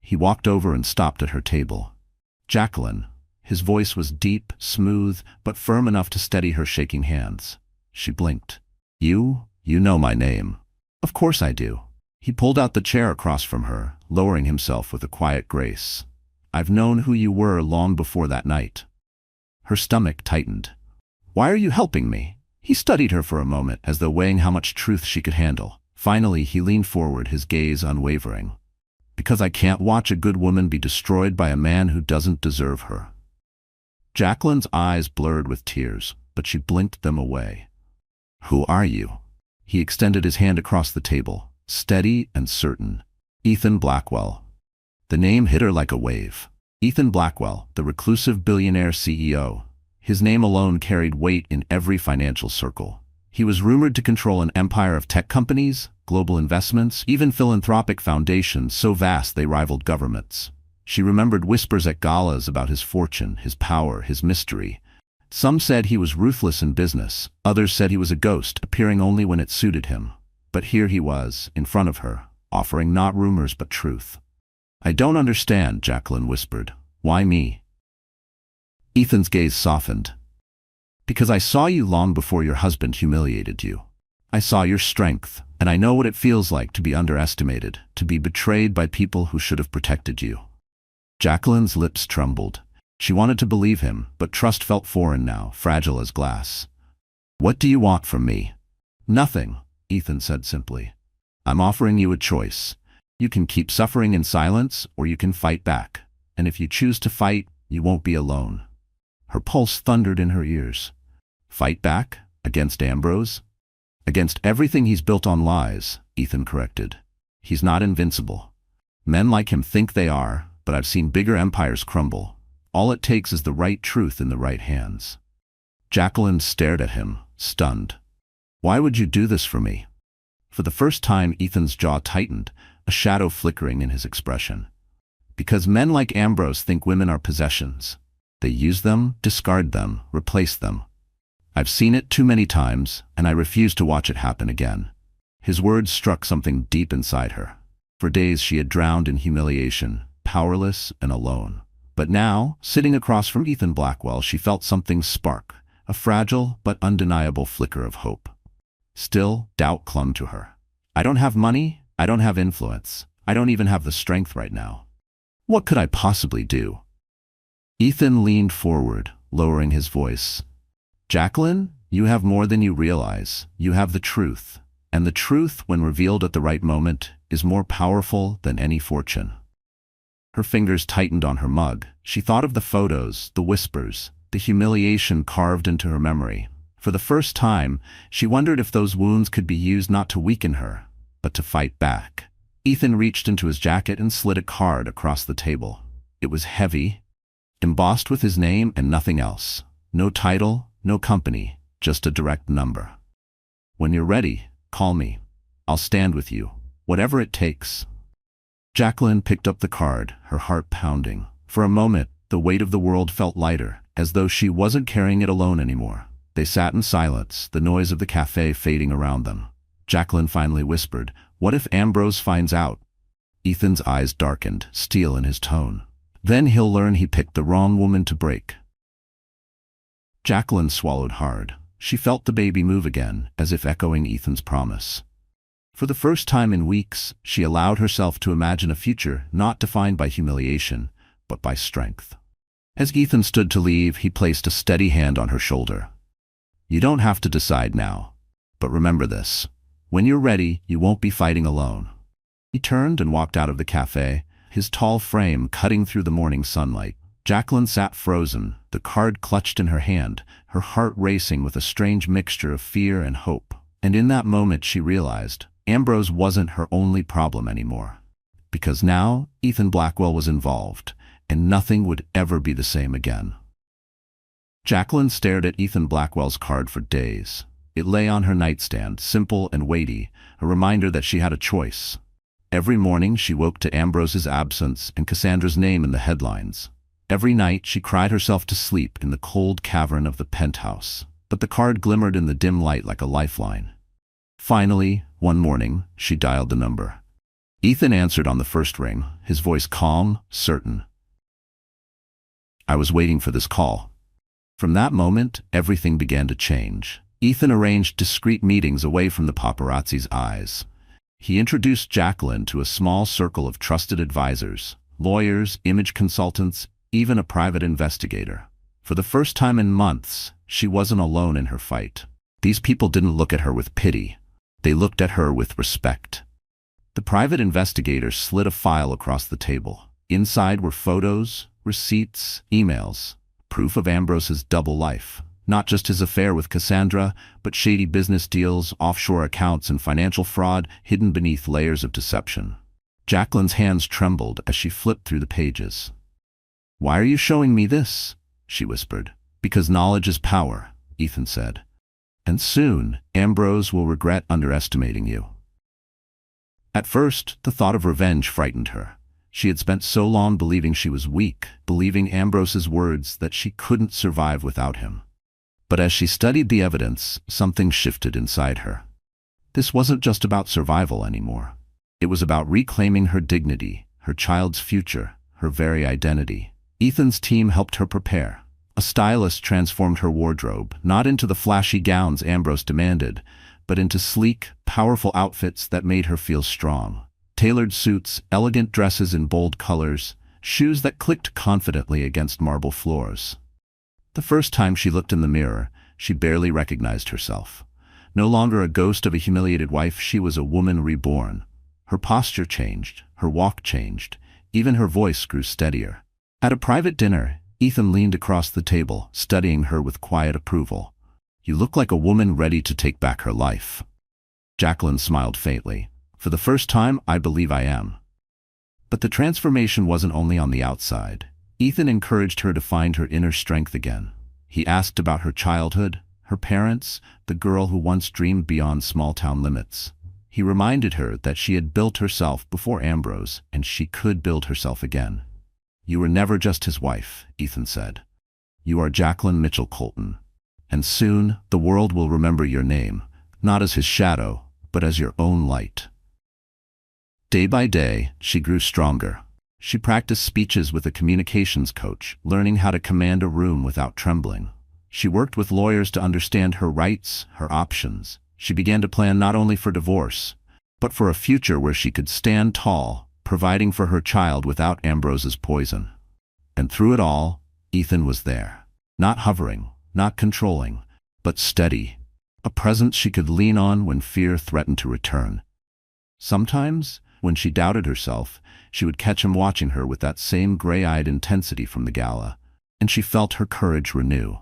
He walked over and stopped at her table. "Jacqueline," His voice was deep, smooth, but firm enough to steady her shaking hands. She blinked. You know my name. Of course I do. He pulled out the chair across from her, lowering himself with a quiet grace. I've known who you were long before that night. Her stomach tightened. Why are you helping me? He studied her for a moment, as though weighing how much truth she could handle. Finally, he leaned forward, his gaze unwavering. Because I can't watch a good woman be destroyed by a man who doesn't deserve her. Jacqueline's eyes blurred with tears, but she blinked them away. Who are you? He extended his hand across the table, steady and certain. Ethan Blackwell. The name hit her like a wave. Ethan Blackwell, the reclusive billionaire CEO. His name alone carried weight in every financial circle. He was rumored to control an empire of tech companies, global investments, even philanthropic foundations so vast they rivaled governments. She remembered whispers at galas about his fortune, his power, his mystery. Some said he was ruthless in business, others said he was a ghost, appearing only when it suited him. But here he was, in front of her, offering not rumors but truth. I don't understand, Jacqueline whispered. Why me? Ethan's gaze softened. Because I saw you long before your husband humiliated you. I saw your strength, and I know what it feels like to be underestimated, to be betrayed by people who should have protected you. Jacqueline's lips trembled. She wanted to believe him, but trust felt foreign now, fragile as glass. What do you want from me? Nothing, Ethan said simply. I'm offering you a choice. You can keep suffering in silence, or you can fight back. And if you choose to fight, you won't be alone. Her pulse thundered in her ears. Fight back? Against Ambrose? Against everything he's built on lies, Ethan corrected. He's not invincible. Men like him think they are, but I've seen bigger empires crumble. All it takes is the right truth in the right hands. Jacqueline stared at him, stunned. Why would you do this for me? For the first time, Ethan's jaw tightened, a shadow flickering in his expression. Because men like Ambrose think women are possessions. They use them, discard them, replace them. I've seen it too many times, and I refuse to watch it happen again. His words struck something deep inside her. For days she had drowned in humiliation, powerless and alone. But now, sitting across from Ethan Blackwell, she felt something spark, a fragile but undeniable flicker of hope. Still, doubt clung to her. I don't have money, I don't have influence, I don't even have the strength right now. What could I possibly do? Ethan leaned forward, lowering his voice. Jacqueline, you have more than you realize. You have the truth. And the truth, when revealed at the right moment, is more powerful than any fortune. Her fingers tightened on her mug. She thought of the photos, the whispers, the humiliation carved into her memory. For the first time, she wondered if those wounds could be used not to weaken her, but to fight back. Ethan reached into his jacket and slid a card across the table. It was heavy, embossed with his name and nothing else. No title, no company, just a direct number. When you're ready, call me. I'll stand with you, whatever it takes. Jacqueline picked up the card, her heart pounding. For a moment, the weight of the world felt lighter, as though she wasn't carrying it alone anymore. They sat in silence, the noise of the cafe fading around them. Jacqueline finally whispered, "What if Ambrose finds out?" Ethan's eyes darkened, steel in his tone. Then he'll learn he picked the wrong woman to break. Jacqueline swallowed hard. She felt the baby move again, as if echoing Ethan's promise. For the first time in weeks, she allowed herself to imagine a future not defined by humiliation, but by strength. As Ethan stood to leave, he placed a steady hand on her shoulder. You don't have to decide now. But remember this. When you're ready, you won't be fighting alone. He turned and walked out of the cafe, his tall frame cutting through the morning sunlight. Jacqueline sat frozen, the card clutched in her hand, her heart racing with a strange mixture of fear and hope. And in that moment she realized Ambrose wasn't her only problem anymore. Because now Ethan Blackwell was involved, and nothing would ever be the same again. Jacqueline stared at Ethan Blackwell's card for days. It lay on her nightstand, simple and weighty, a reminder that she had a choice. Every morning she woke to Ambrose's absence and Cassandra's name in the headlines. Every night she cried herself to sleep in the cold cavern of the penthouse. But the card glimmered in the dim light like a lifeline. Finally, one morning, she dialed the number. Ethan answered on the first ring, his voice calm, certain. I was waiting for this call. From that moment, everything began to change. Ethan arranged discreet meetings away from the paparazzi's eyes. He introduced Jacqueline to a small circle of trusted advisors, lawyers, image consultants, even a private investigator. For the first time in months, she wasn't alone in her fight. These people didn't look at her with pity. They looked at her with respect. The private investigator slid a file across the table. Inside were photos, receipts, emails, proof of Ambrose's double life. Not just his affair with Cassandra, but shady business deals, offshore accounts, and financial fraud hidden beneath layers of deception. Jacqueline's hands trembled as she flipped through the pages. "Why are you showing me this?" she whispered. "Because knowledge is power," Ethan said. "And soon, Ambrose will regret underestimating you." At first, the thought of revenge frightened her. She had spent so long believing she was weak, believing Ambrose's words that she couldn't survive without him. But as she studied the evidence, something shifted inside her. This wasn't just about survival anymore. It was about reclaiming her dignity, her child's future, her very identity. Ethan's team helped her prepare. A stylist transformed her wardrobe, not into the flashy gowns Ambrose demanded, but into sleek, powerful outfits that made her feel strong. Tailored suits, elegant dresses in bold colors, shoes that clicked confidently against marble floors. The first time she looked in the mirror, she barely recognized herself. No longer a ghost of a humiliated wife, she was a woman reborn. Her posture changed, her walk changed, even her voice grew steadier. At a private dinner, Ethan leaned across the table, studying her with quiet approval. "You look like a woman ready to take back her life." Jacqueline smiled faintly. "For the first time, I believe I am." But the transformation wasn't only on the outside. Ethan encouraged her to find her inner strength again. He asked about her childhood, her parents, the girl who once dreamed beyond small-town limits. He reminded her that she had built herself before Ambrose, and she could build herself again. "You were never just his wife," Ethan said. "You are Jacqueline Mitchell Colton. And soon, the world will remember your name, not as his shadow, but as your own light." Day by day, she grew stronger. She practiced speeches with a communications coach, learning how to command a room without trembling. She worked with lawyers to understand her rights, her options. She began to plan not only for divorce, but for a future where she could stand tall, providing for her child without Ambrose's poison. And through it all, Ethan was there. Not hovering, not controlling, but steady. A presence she could lean on when fear threatened to return. Sometimes, when she doubted herself, she would catch him watching her with that same gray-eyed intensity from the gala, and she felt her courage renew.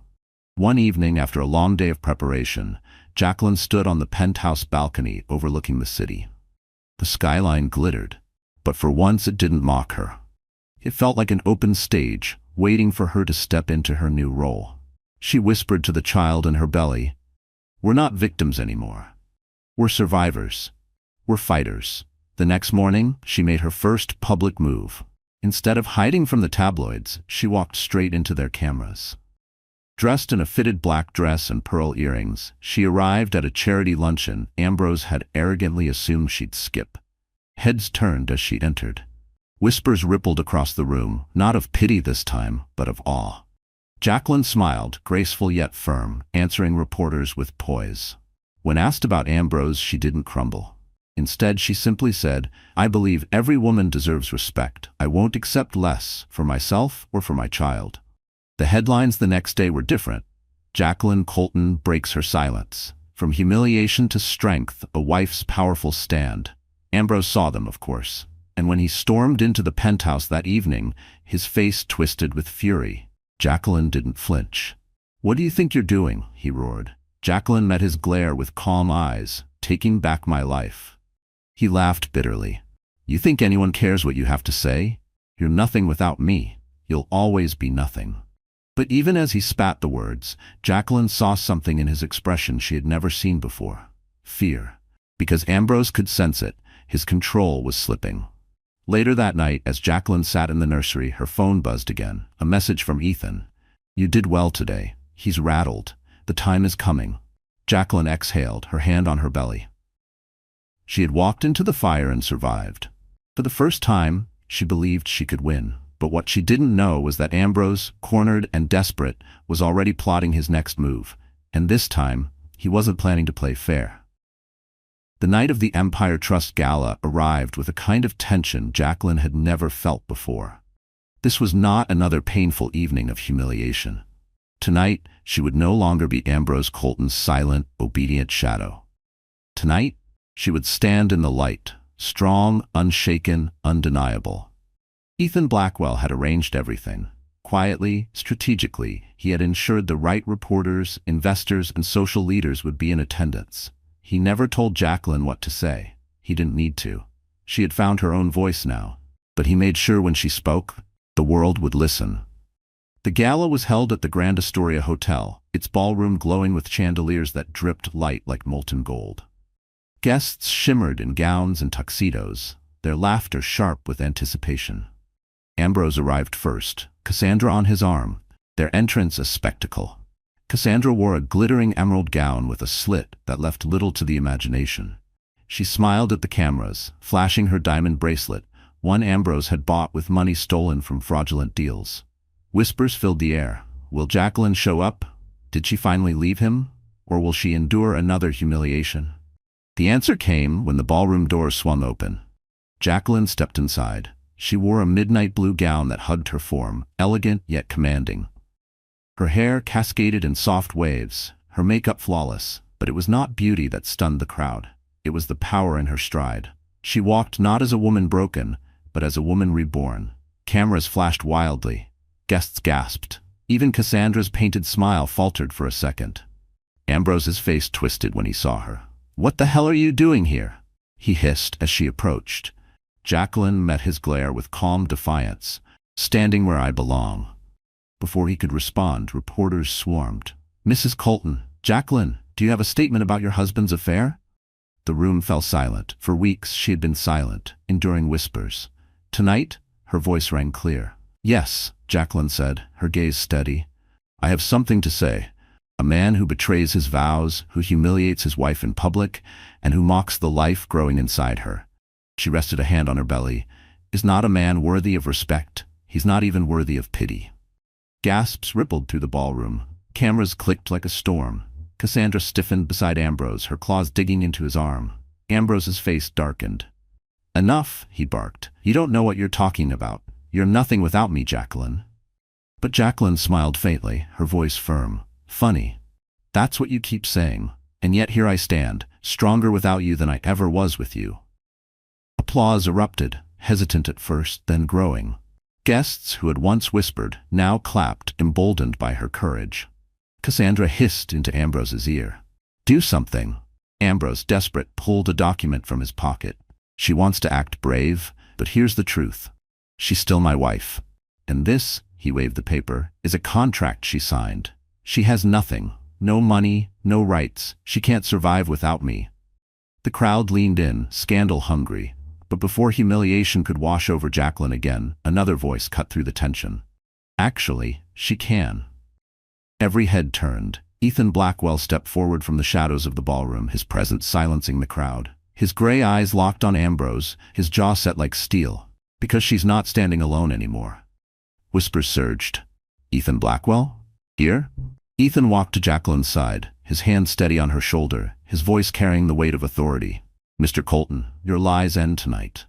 One evening, after a long day of preparation, Jacqueline stood on the penthouse balcony overlooking the city. The skyline glittered, but for once it didn't mock her. It felt like an open stage, waiting for her to step into her new role. She whispered to the child in her belly, "We're not victims anymore. We're survivors. We're fighters." The next morning, she made her first public move. Instead of hiding from the tabloids, she walked straight into their cameras. Dressed in a fitted black dress and pearl earrings, she arrived at a charity luncheon Ambrose had arrogantly assumed she'd skip. Heads turned as she entered. Whispers rippled across the room, not of pity this time, but of awe. Jacqueline smiled, graceful yet firm, answering reporters with poise. When asked about Ambrose, she didn't crumble. Instead, she simply said, "I believe every woman deserves respect. I won't accept less, for myself or for my child." The headlines the next day were different. Jacqueline Colton breaks her silence. From humiliation to strength, a wife's powerful stand. Ambrose saw them, of course. And when he stormed into the penthouse that evening, his face twisted with fury. Jacqueline didn't flinch. "What do you think you're doing?" he roared. Jacqueline met his glare with calm eyes. "Taking back my life." He laughed bitterly. "You think anyone cares what you have to say? You're nothing without me. You'll always be nothing." But even as he spat the words, Jacqueline saw something in his expression she had never seen before. Fear. Because Ambrose could sense it, his control was slipping. Later that night, as Jacqueline sat in the nursery, her phone buzzed again. A message from Ethan. "You did well today. He's rattled. The time is coming." Jacqueline exhaled, her hand on her belly. She had walked into the fire and survived. For the first time, she believed she could win. But what she didn't know was that Ambrose, cornered and desperate, was already plotting his next move, and this time, he wasn't planning to play fair. The night of the Empire Trust Gala arrived with a kind of tension Jacqueline had never felt before. This was not another painful evening of humiliation. Tonight, she would no longer be Ambrose Colton's silent, obedient shadow. Tonight, she would stand in the light, strong, unshaken, undeniable. Ethan Blackwell had arranged everything. Quietly, strategically, he had ensured the right reporters, investors, and social leaders would be in attendance. He never told Jacqueline what to say. He didn't need to. She had found her own voice now. But he made sure when she spoke, the world would listen. The gala was held at the Grand Astoria Hotel, its ballroom glowing with chandeliers that dripped light like molten gold. Guests shimmered in gowns and tuxedos, their laughter sharp with anticipation. Ambrose arrived first, Cassandra on his arm, their entrance a spectacle. Cassandra wore a glittering emerald gown with a slit that left little to the imagination. She smiled at the cameras, flashing her diamond bracelet, one Ambrose had bought with money stolen from fraudulent deals. Whispers filled the air. Will Jacqueline show up? Did she finally leave him? Or will she endure another humiliation? The answer came when the ballroom doors swung open. Jacqueline stepped inside. She wore a midnight blue gown that hugged her form, elegant yet commanding. Her hair cascaded in soft waves, her makeup flawless, but it was not beauty that stunned the crowd. It was the power in her stride. She walked not as a woman broken, but as a woman reborn. Cameras flashed wildly. Guests gasped. Even Cassandra's painted smile faltered for a second. Ambrose's face twisted when he saw her. "What the hell are you doing here?" he hissed as she approached. Jacqueline met his glare with calm defiance. "Standing where I belong." Before he could respond, reporters swarmed. "Mrs. Colton, Jacqueline, do you have a statement about your husband's affair?" The room fell silent. For weeks she had been silent, enduring whispers. Tonight, her voice rang clear. "Yes," Jacqueline said, her gaze steady. "I have something to say. A man who betrays his vows, who humiliates his wife in public, and who mocks the life growing inside her." She rested a hand on her belly. "Is not a man worthy of respect. He's not even worthy of pity." Gasps rippled through the ballroom. Cameras clicked like a storm. Cassandra stiffened beside Ambrose, her claws digging into his arm. Ambrose's face darkened. "Enough," he barked. "You don't know what you're talking about. You're nothing without me, Jacqueline." But Jacqueline smiled faintly, her voice firm. "Funny. That's what you keep saying. And yet here I stand, stronger without you than I ever was with you." Applause erupted, hesitant at first, then growing. Guests who had once whispered now clapped, emboldened by her courage. Cassandra hissed into Ambrose's ear. "Do something." Ambrose, desperate, pulled a document from his pocket. "She wants to act brave, but here's the truth. She's still my wife. And this," he waved the paper, "is a contract she signed. She has nothing. No money, no rights. She can't survive without me." The crowd leaned in, scandal-hungry. But before humiliation could wash over Jacqueline again, another voice cut through the tension. "Actually, she can." Every head turned. Ethan Blackwell stepped forward from the shadows of the ballroom, his presence silencing the crowd. His gray eyes locked on Ambrose, his jaw set like steel. "Because she's not standing alone anymore." Whispers surged. "Ethan Blackwell? Here?" Ethan walked to Jacqueline's side, his hand steady on her shoulder, his voice carrying the weight of authority. "Mr. Colton, your lies end tonight."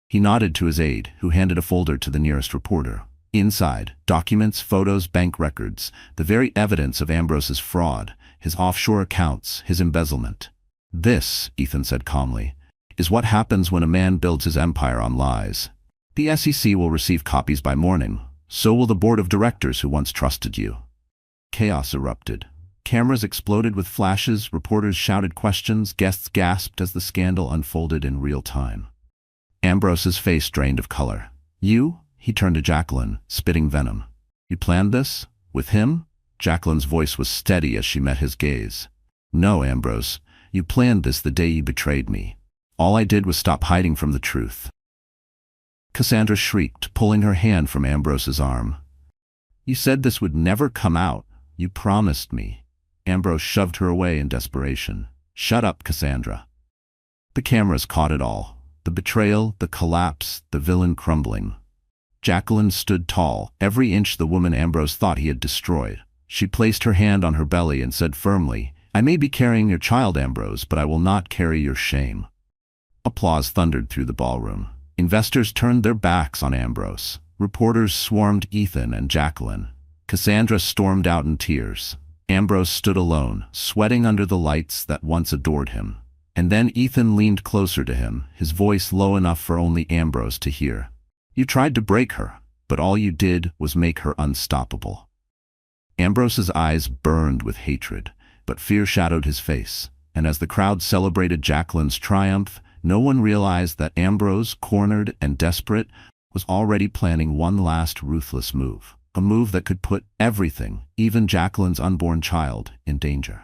He nodded to his aide, who handed a folder to the nearest reporter. Inside, documents, photos, bank records, the very evidence of Ambrose's fraud, his offshore accounts, his embezzlement. "This," Ethan said calmly, "is what happens when a man builds his empire on lies. The SEC will receive copies by morning. So will the board of directors who once trusted you." Chaos erupted. Cameras exploded with flashes, reporters shouted questions, guests gasped as the scandal unfolded in real time. Ambrose's face drained of color. "You?" He turned to Jacqueline, spitting venom. "You planned this? With him?" Jacqueline's voice was steady as she met his gaze. "No, Ambrose. You planned this the day you betrayed me. All I did was stop hiding from the truth." Cassandra shrieked, pulling her hand from Ambrose's arm. "You said this would never come out. You promised me." Ambrose shoved her away in desperation. "Shut up, Cassandra." The cameras caught it all. The betrayal, the collapse, the villain crumbling. Jacqueline stood tall, every inch the woman Ambrose thought he had destroyed. She placed her hand on her belly and said firmly, "I may be carrying your child, Ambrose, but I will not carry your shame." Applause thundered through the ballroom. Investors turned their backs on Ambrose. Reporters swarmed Ethan and Jacqueline. Cassandra stormed out in tears. Ambrose stood alone, sweating under the lights that once adored him. And then Ethan leaned closer to him, his voice low enough for only Ambrose to hear. "You tried to break her, but all you did was make her unstoppable." Ambrose's eyes burned with hatred, but fear shadowed his face, and as the crowd celebrated Jacqueline's triumph, no one realized that Ambrose, cornered and desperate, was already planning one last ruthless move, a move that could put everything, even Jacqueline's unborn child, in danger.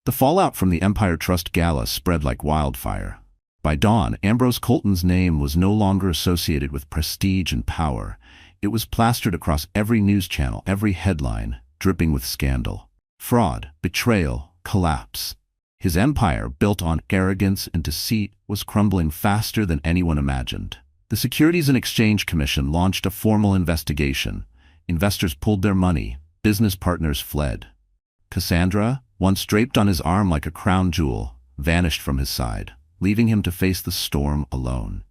The fallout from the Empire Trust Gala spread like wildfire. By dawn, Ambrose Colton's name was no longer associated with prestige and power. It was plastered across every news channel, every headline, dripping with scandal. Fraud, betrayal, collapse. His empire, built on arrogance and deceit, was crumbling faster than anyone imagined. The Securities and Exchange Commission launched a formal investigation. Investors pulled their money. Business partners fled. Cassandra, once draped on his arm like a crown jewel, vanished from his side, leaving him to face the storm alone.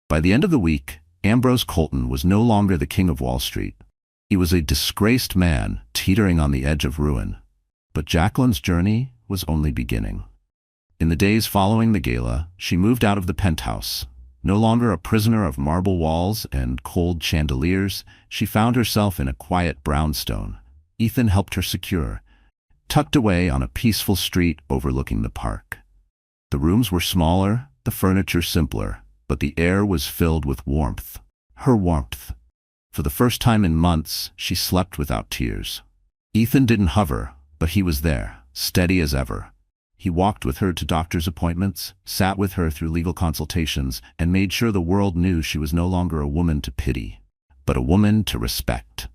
By the end of the week, Ambrose Colton was no longer the king of Wall Street. He was a disgraced man, teetering on the edge of ruin. But Jacqueline's journey was only beginning. In the days following the gala, she moved out of the penthouse. No longer a prisoner of marble walls and cold chandeliers, she found herself in a quiet brownstone. Ethan helped her secure, tucked away on a peaceful street overlooking the park. The rooms were smaller, the furniture simpler, but the air was filled with warmth. Her warmth. For the first time in months, she slept without tears. Ethan didn't hover, but he was there, steady as ever. He walked with her to doctor's appointments, sat with her through legal consultations, and made sure the world knew she was no longer a woman to pity, but a woman to respect.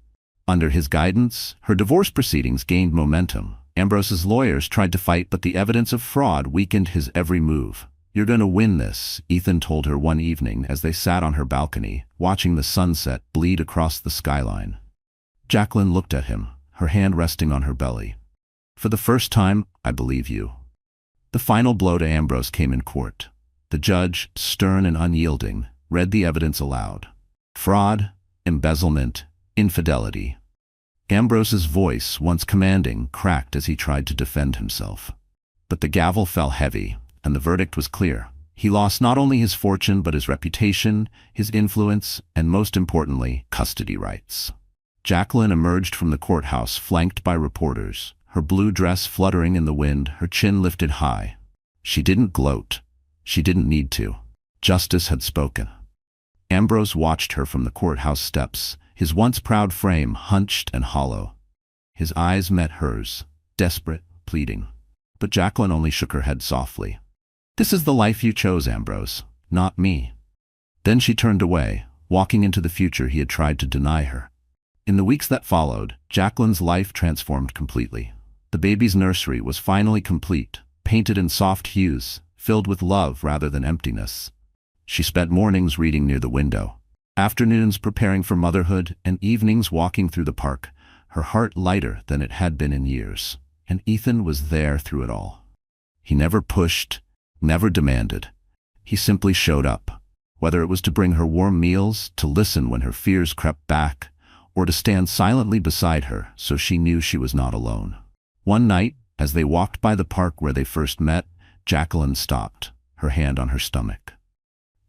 Under his guidance, her divorce proceedings gained momentum. Ambrose's lawyers tried to fight, but the evidence of fraud weakened his every move. "You're going to win this," Ethan told her one evening as they sat on her balcony, watching the sunset bleed across the skyline. Jacqueline looked at him, her hand resting on her belly. "For the first time, I believe you." The final blow to Ambrose came in court. The judge, stern and unyielding, read the evidence aloud. Fraud, embezzlement, infidelity. Ambrose's voice, once commanding, cracked as he tried to defend himself. But the gavel fell heavy, and the verdict was clear. He lost not only his fortune but his reputation, his influence, and most importantly, custody rights. Jacqueline emerged from the courthouse flanked by reporters, her blue dress fluttering in the wind, her chin lifted high. She didn't gloat. She didn't need to. Justice had spoken. Ambrose watched her from the courthouse steps, his once proud frame hunched and hollow. His eyes met hers, desperate, pleading. But Jacqueline only shook her head softly. "This is the life you chose, Ambrose, not me." Then she turned away, walking into the future he had tried to deny her. In the weeks that followed, Jacqueline's life transformed completely. The baby's nursery was finally complete, painted in soft hues, filled with love rather than emptiness. She spent mornings reading near the window, afternoons preparing for motherhood, and evenings walking through the park, her heart lighter than it had been in years. And Ethan was there through it all. He never pushed, never demanded. He simply showed up, whether it was to bring her warm meals, to listen when her fears crept back, or to stand silently beside her so she knew she was not alone. One night, as they walked by the park where they first met, Jacqueline stopped, her hand on her stomach.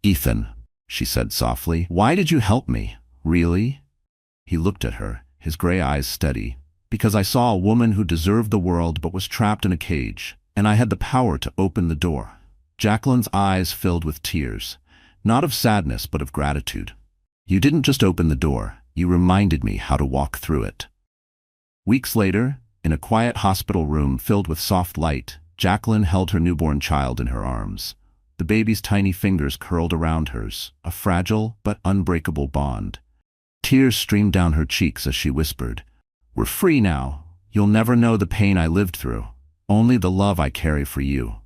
"Ethan," she said softly, "why did you help me? Really?" He looked at her, his gray eyes steady. "Because I saw a woman who deserved the world but was trapped in a cage, and I had the power to open the door." Jacqueline's eyes filled with tears, not of sadness but of gratitude. "You didn't just open the door, you reminded me how to walk through it." Weeks later, in a quiet hospital room filled with soft light, Jacqueline held her newborn child in her arms. The baby's tiny fingers curled around hers, a fragile but unbreakable bond. Tears streamed down her cheeks as she whispered, "We're free now. You'll never know the pain I lived through, only the love I carry for you."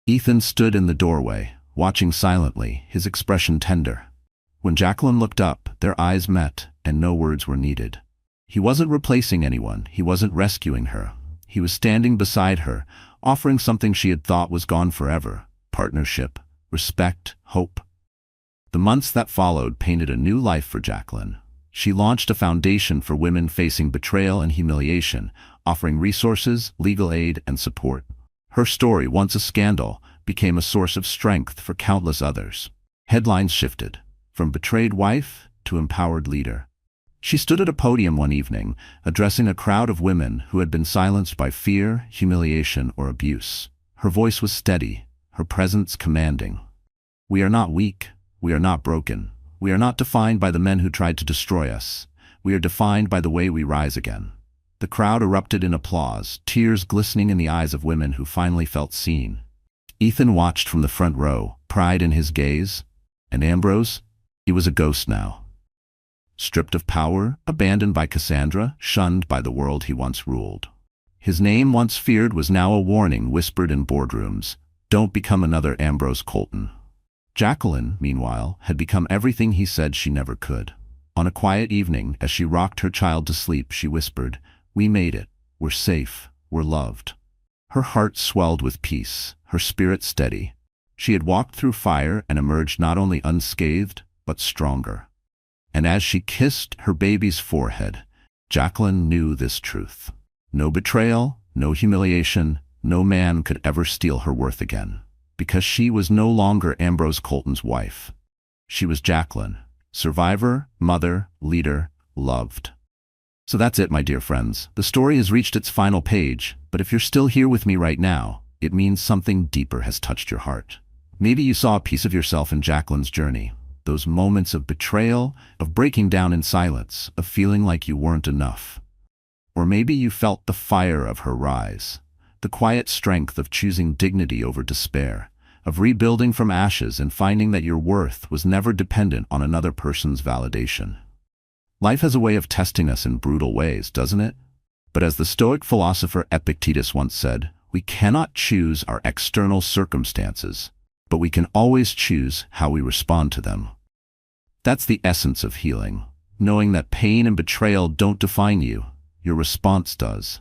Ethan stood in the doorway, watching silently, his expression tender. When Jacqueline looked up, their eyes met, and no words were needed. He wasn't replacing anyone, he wasn't rescuing her. He was standing beside her, offering something she had thought was gone forever: partnership, respect, hope. The months that followed painted a new life for Jacqueline. She launched a foundation for women facing betrayal and humiliation, offering resources, legal aid, and support. Her story, once a scandal, became a source of strength for countless others. Headlines shifted, from betrayed wife to empowered leader. She stood at a podium one evening, addressing a crowd of women who had been silenced by fear, humiliation, or abuse. Her voice was steady, her presence commanding. "We are not weak, we are not broken. We are not defined by the men who tried to destroy us. We are defined by the way we rise again." The crowd erupted in applause, tears glistening in the eyes of women who finally felt seen. Ethan watched from the front row, pride in his gaze. And Ambrose? He was a ghost now. Stripped of power, abandoned by Cassandra, shunned by the world he once ruled. His name, once feared, was now a warning whispered in boardrooms: "Don't become another Ambrose Colton." Jacqueline, meanwhile, had become everything he said she never could. On a quiet evening, as she rocked her child to sleep, she whispered, "We made it. We're safe. We're loved." Her heart swelled with peace, her spirit steady. She had walked through fire and emerged not only unscathed, but stronger. And as she kissed her baby's forehead, Jacqueline knew this truth: no betrayal, no humiliation, no man could ever steal her worth again. Because she was no longer Ambrose Colton's wife. She was Jacqueline, survivor, mother, leader, loved. So that's it, my dear friends. The story has reached its final page, but if you're still here with me right now, it means something deeper has touched your heart. Maybe you saw a piece of yourself in Jacqueline's journey. Those moments of betrayal, of breaking down in silence, of feeling like you weren't enough. Or maybe you felt the fire of her rise. The quiet strength of choosing dignity over despair, of rebuilding from ashes and finding that your worth was never dependent on another person's validation. Life has a way of testing us in brutal ways, doesn't it? But as the Stoic philosopher Epictetus once said, we cannot choose our external circumstances, but we can always choose how we respond to them. That's the essence of healing, knowing that pain and betrayal don't define you, your response does.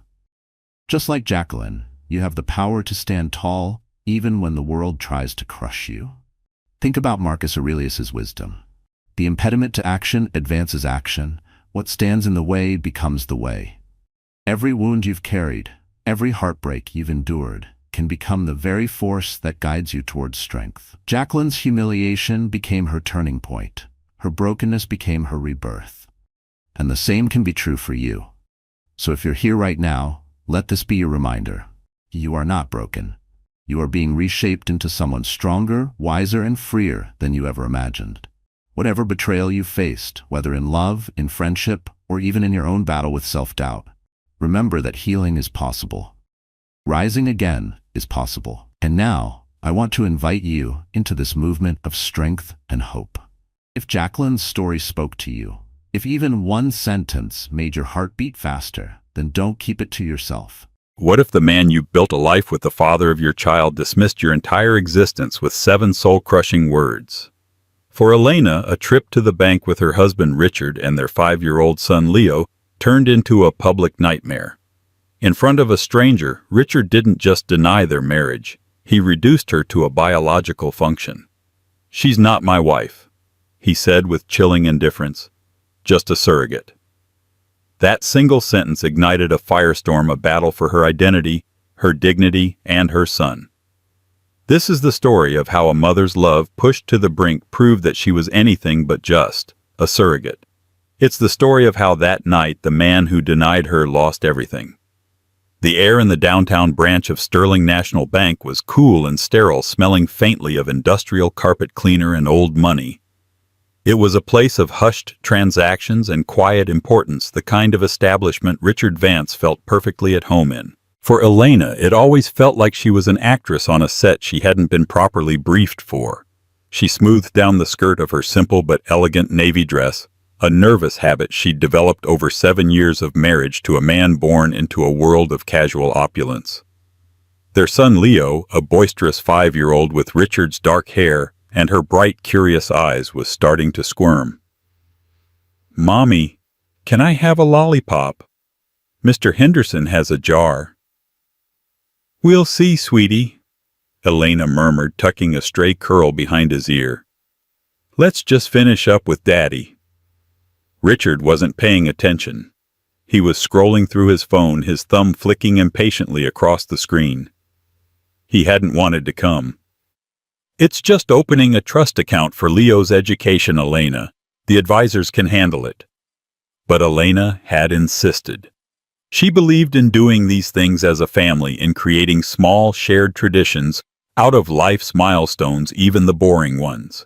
Just like Jacqueline, you have the power to stand tall even when the world tries to crush you. Think about Marcus Aurelius's wisdom. The impediment to action advances action. What stands in the way becomes the way. Every wound you've carried, every heartbreak you've endured, can become the very force that guides you towards strength. Jacqueline's humiliation became her turning point. Her brokenness became her rebirth. And the same can be true for you. So if you're here right now, let this be your reminder. You are not broken. You are being reshaped into someone stronger, wiser, and freer than you ever imagined. Whatever betrayal you faced, whether in love, in friendship, or even in your own battle with self-doubt, remember that healing is possible. Rising again is possible. And now, I want to invite you into this movement of strength and hope. If Jacqueline's story spoke to you, if even one sentence made your heart beat faster, then don't keep it to yourself. What if the man you built a life with, the father of your child, dismissed your entire existence with 7 soul-crushing words? For Elena, a trip to the bank with her husband Richard and their 5-year-old son Leo turned into a public nightmare. In front of a stranger, Richard didn't just deny their marriage, he reduced her to a biological function. "She's not my wife," he said with chilling indifference, "just a surrogate." That single sentence ignited a firestorm, a battle for her identity, her dignity, and her son. This is the story of how a mother's love, pushed to the brink, proved that she was anything but just a surrogate. It's the story of how that night the man who denied her lost everything. The air in the downtown branch of Sterling National Bank was cool and sterile, smelling faintly of industrial carpet cleaner and old money. It was a place of hushed transactions and quiet importance, the kind of establishment Richard Vance felt perfectly at home in. For Elena, it always felt like she was an actress on a set she hadn't been properly briefed for. She smoothed down the skirt of her simple but elegant navy dress, a nervous habit she'd developed over 7 years of marriage to a man born into a world of casual opulence. Their son Leo, a boisterous 5-year-old with Richard's dark hair and her bright, curious eyes was starting to squirm. "Mommy, can I have a lollipop? Mr. Henderson has a jar." "We'll see, sweetie," Elena murmured, tucking a stray curl behind his ear. "Let's just finish up with Daddy." Richard wasn't paying attention. He was scrolling through his phone, his thumb flicking impatiently across the screen. He hadn't wanted to come. "It's just opening a trust account for Leo's education, Elena. The advisors can handle it." But Elena had insisted. She believed in doing these things as a family, in creating small, shared traditions out of life's milestones, even the boring ones.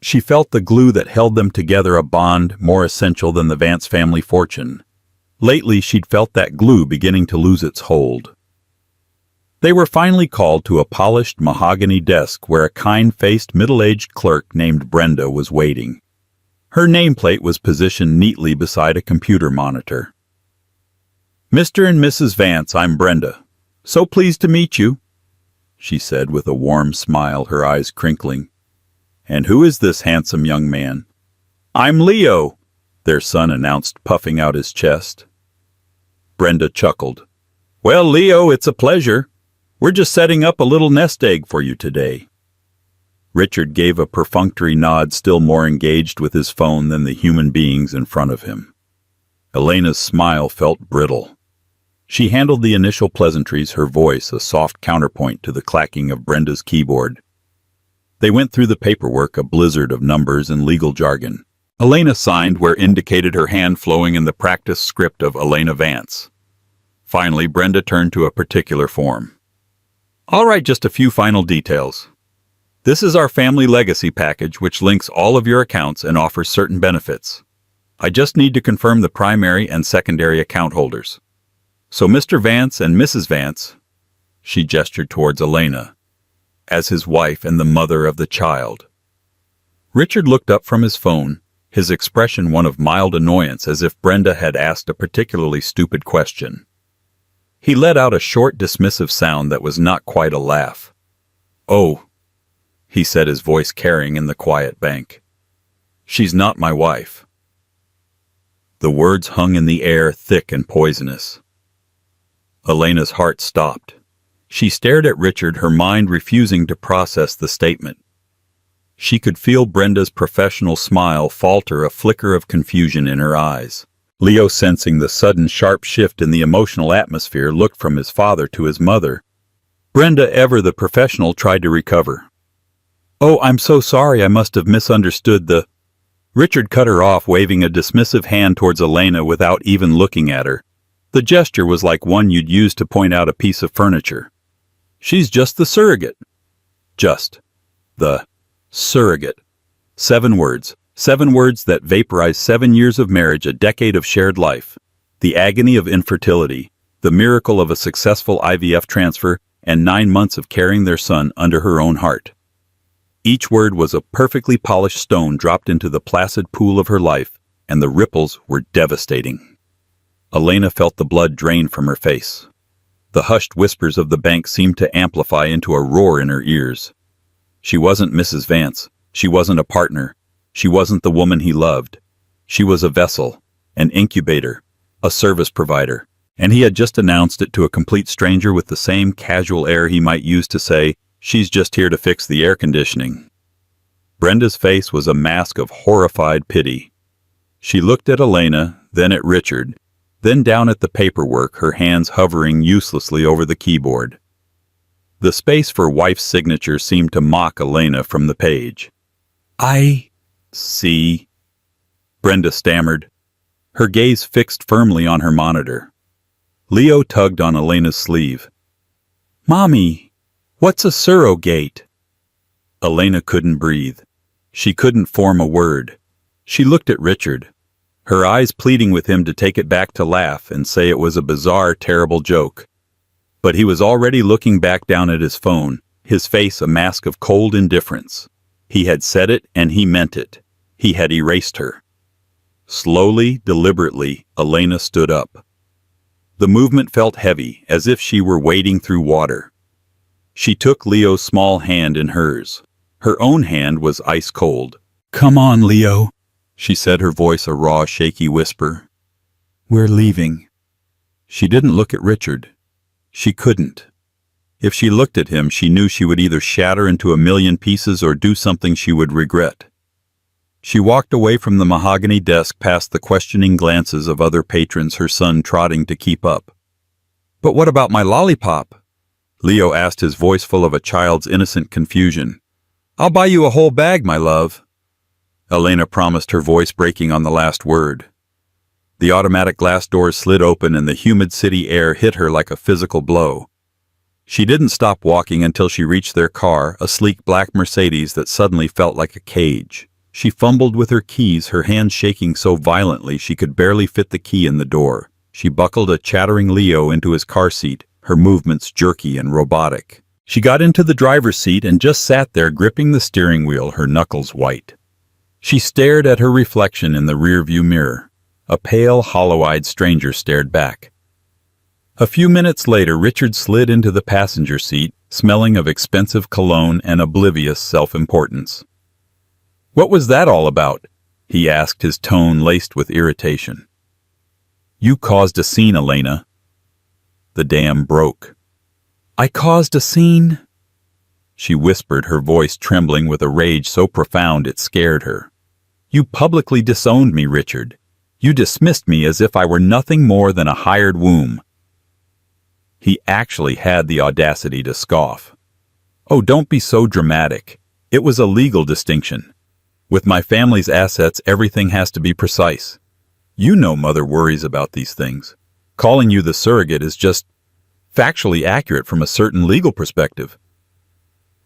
She felt the glue that held them together, a bond more essential than the Vance family fortune. Lately, she'd felt that glue beginning to lose its hold. They were finally called to a polished mahogany desk where a kind-faced middle-aged clerk named Brenda was waiting. Her nameplate was positioned neatly beside a computer monitor. "Mr. and Mrs. Vance, I'm Brenda. So pleased to meet you," she said with a warm smile, her eyes crinkling. "And who is this handsome young man?" "I'm Leo," their son announced, puffing out his chest. Brenda chuckled. "Well, Leo, it's a pleasure. We're just setting up a little nest egg for you today." Richard gave a perfunctory nod, still more engaged with his phone than the human beings in front of him. Elena's smile felt brittle. She handled the initial pleasantries, her voice a soft counterpoint to the clacking of Brenda's keyboard. They went through the paperwork, a blizzard of numbers and legal jargon. Elena signed where indicated, her hand flowing in the practice script of Elena Vance. Finally, Brenda turned to a particular form. "All right, just a few final details. This is our family legacy package, which links all of your accounts and offers certain benefits. I just need to confirm the primary and secondary account holders. So Mr. Vance and Mrs. Vance," she gestured towards Elena, "as his wife and the mother of the child." Richard looked up from his phone, his expression one of mild annoyance, as if Brenda had asked a particularly stupid question. He let out a short, dismissive sound that was not quite a laugh. "Oh," he said, his voice carrying in the quiet bank. "She's not my wife." The words hung in the air, thick and poisonous. Elena's heart stopped. She stared at Richard, her mind refusing to process the statement. She could feel Brenda's professional smile falter, a flicker of confusion in her eyes. Leo, sensing the sudden sharp shift in the emotional atmosphere, looked from his father to his mother. Brenda, ever the professional, tried to recover. "Oh, I'm so sorry, I must have misunderstood the—" Richard cut her off, waving a dismissive hand towards Elena without even looking at her. The gesture was like one you'd use to point out a piece of furniture. "She's just the surrogate." Just. The surrogate. 7 words. 7 words that vaporized 7 years of marriage, a decade of shared life, the agony of infertility, the miracle of a successful IVF transfer, and 9 months of carrying their son under her own heart. Each word was a perfectly polished stone dropped into the placid pool of her life, and the ripples were devastating. Elena felt the blood drain from her face. The hushed whispers of the bank seemed to amplify into a roar in her ears. She wasn't Mrs. Vance. She wasn't a partner. She wasn't the woman he loved. She was a vessel, an incubator, a service provider, and he had just announced it to a complete stranger with the same casual air he might use to say, "She's just here to fix the air conditioning." Brenda's face was a mask of horrified pity. She looked at Elena, then at Richard, then down at the paperwork, her hands hovering uselessly over the keyboard. The space for wife's signature seemed to mock Elena from the page. "I see," Brenda stammered, her gaze fixed firmly on her monitor. Leo tugged on Elena's sleeve. "Mommy, what's a surrogate?" Elena couldn't breathe. She couldn't form a word. She looked at Richard, her eyes pleading with him to take it back, to laugh and say it was a bizarre, terrible joke. But he was already looking back down at his phone, his face a mask of cold indifference. He had said it, and he meant it. He had erased her. Slowly, deliberately, Elena stood up. The movement felt heavy, as if she were wading through water. She took Leo's small hand in hers. Her own hand was ice cold. "Come on, Leo," she said, her voice a raw, shaky whisper. "We're leaving." She didn't look at Richard. She couldn't. If she looked at him, she knew she would either shatter into a million pieces or do something she would regret. She walked away from the mahogany desk past the questioning glances of other patrons, her son trotting to keep up. "But what about my lollipop?" Leo asked, his voice full of a child's innocent confusion. "I'll buy you a whole bag, my love," Elena promised, her voice breaking on the last word. The automatic glass doors slid open and the humid city air hit her like a physical blow. She didn't stop walking until she reached their car, a sleek black Mercedes that suddenly felt like a cage. She fumbled with her keys, her hands shaking so violently she could barely fit the key in the door. She buckled a chattering Leo into his car seat, her movements jerky and robotic. She got into the driver's seat and just sat there gripping the steering wheel, her knuckles white. She stared at her reflection in the rearview mirror. A pale, hollow-eyed stranger stared back. A few minutes later, Richard slid into the passenger seat, smelling of expensive cologne and oblivious self-importance. "What was that all about?" he asked, his tone laced with irritation. "You caused a scene, Elena." The dam broke. "I caused a scene?" she whispered, her voice trembling with a rage so profound it scared her. "You publicly disowned me, Richard. You dismissed me as if I were nothing more than a hired womb." He actually had the audacity to scoff. "Oh, don't be so dramatic. It was a legal distinction. With my family's assets, everything has to be precise. You know Mother worries about these things. Calling you the surrogate is just factually accurate from a certain legal perspective."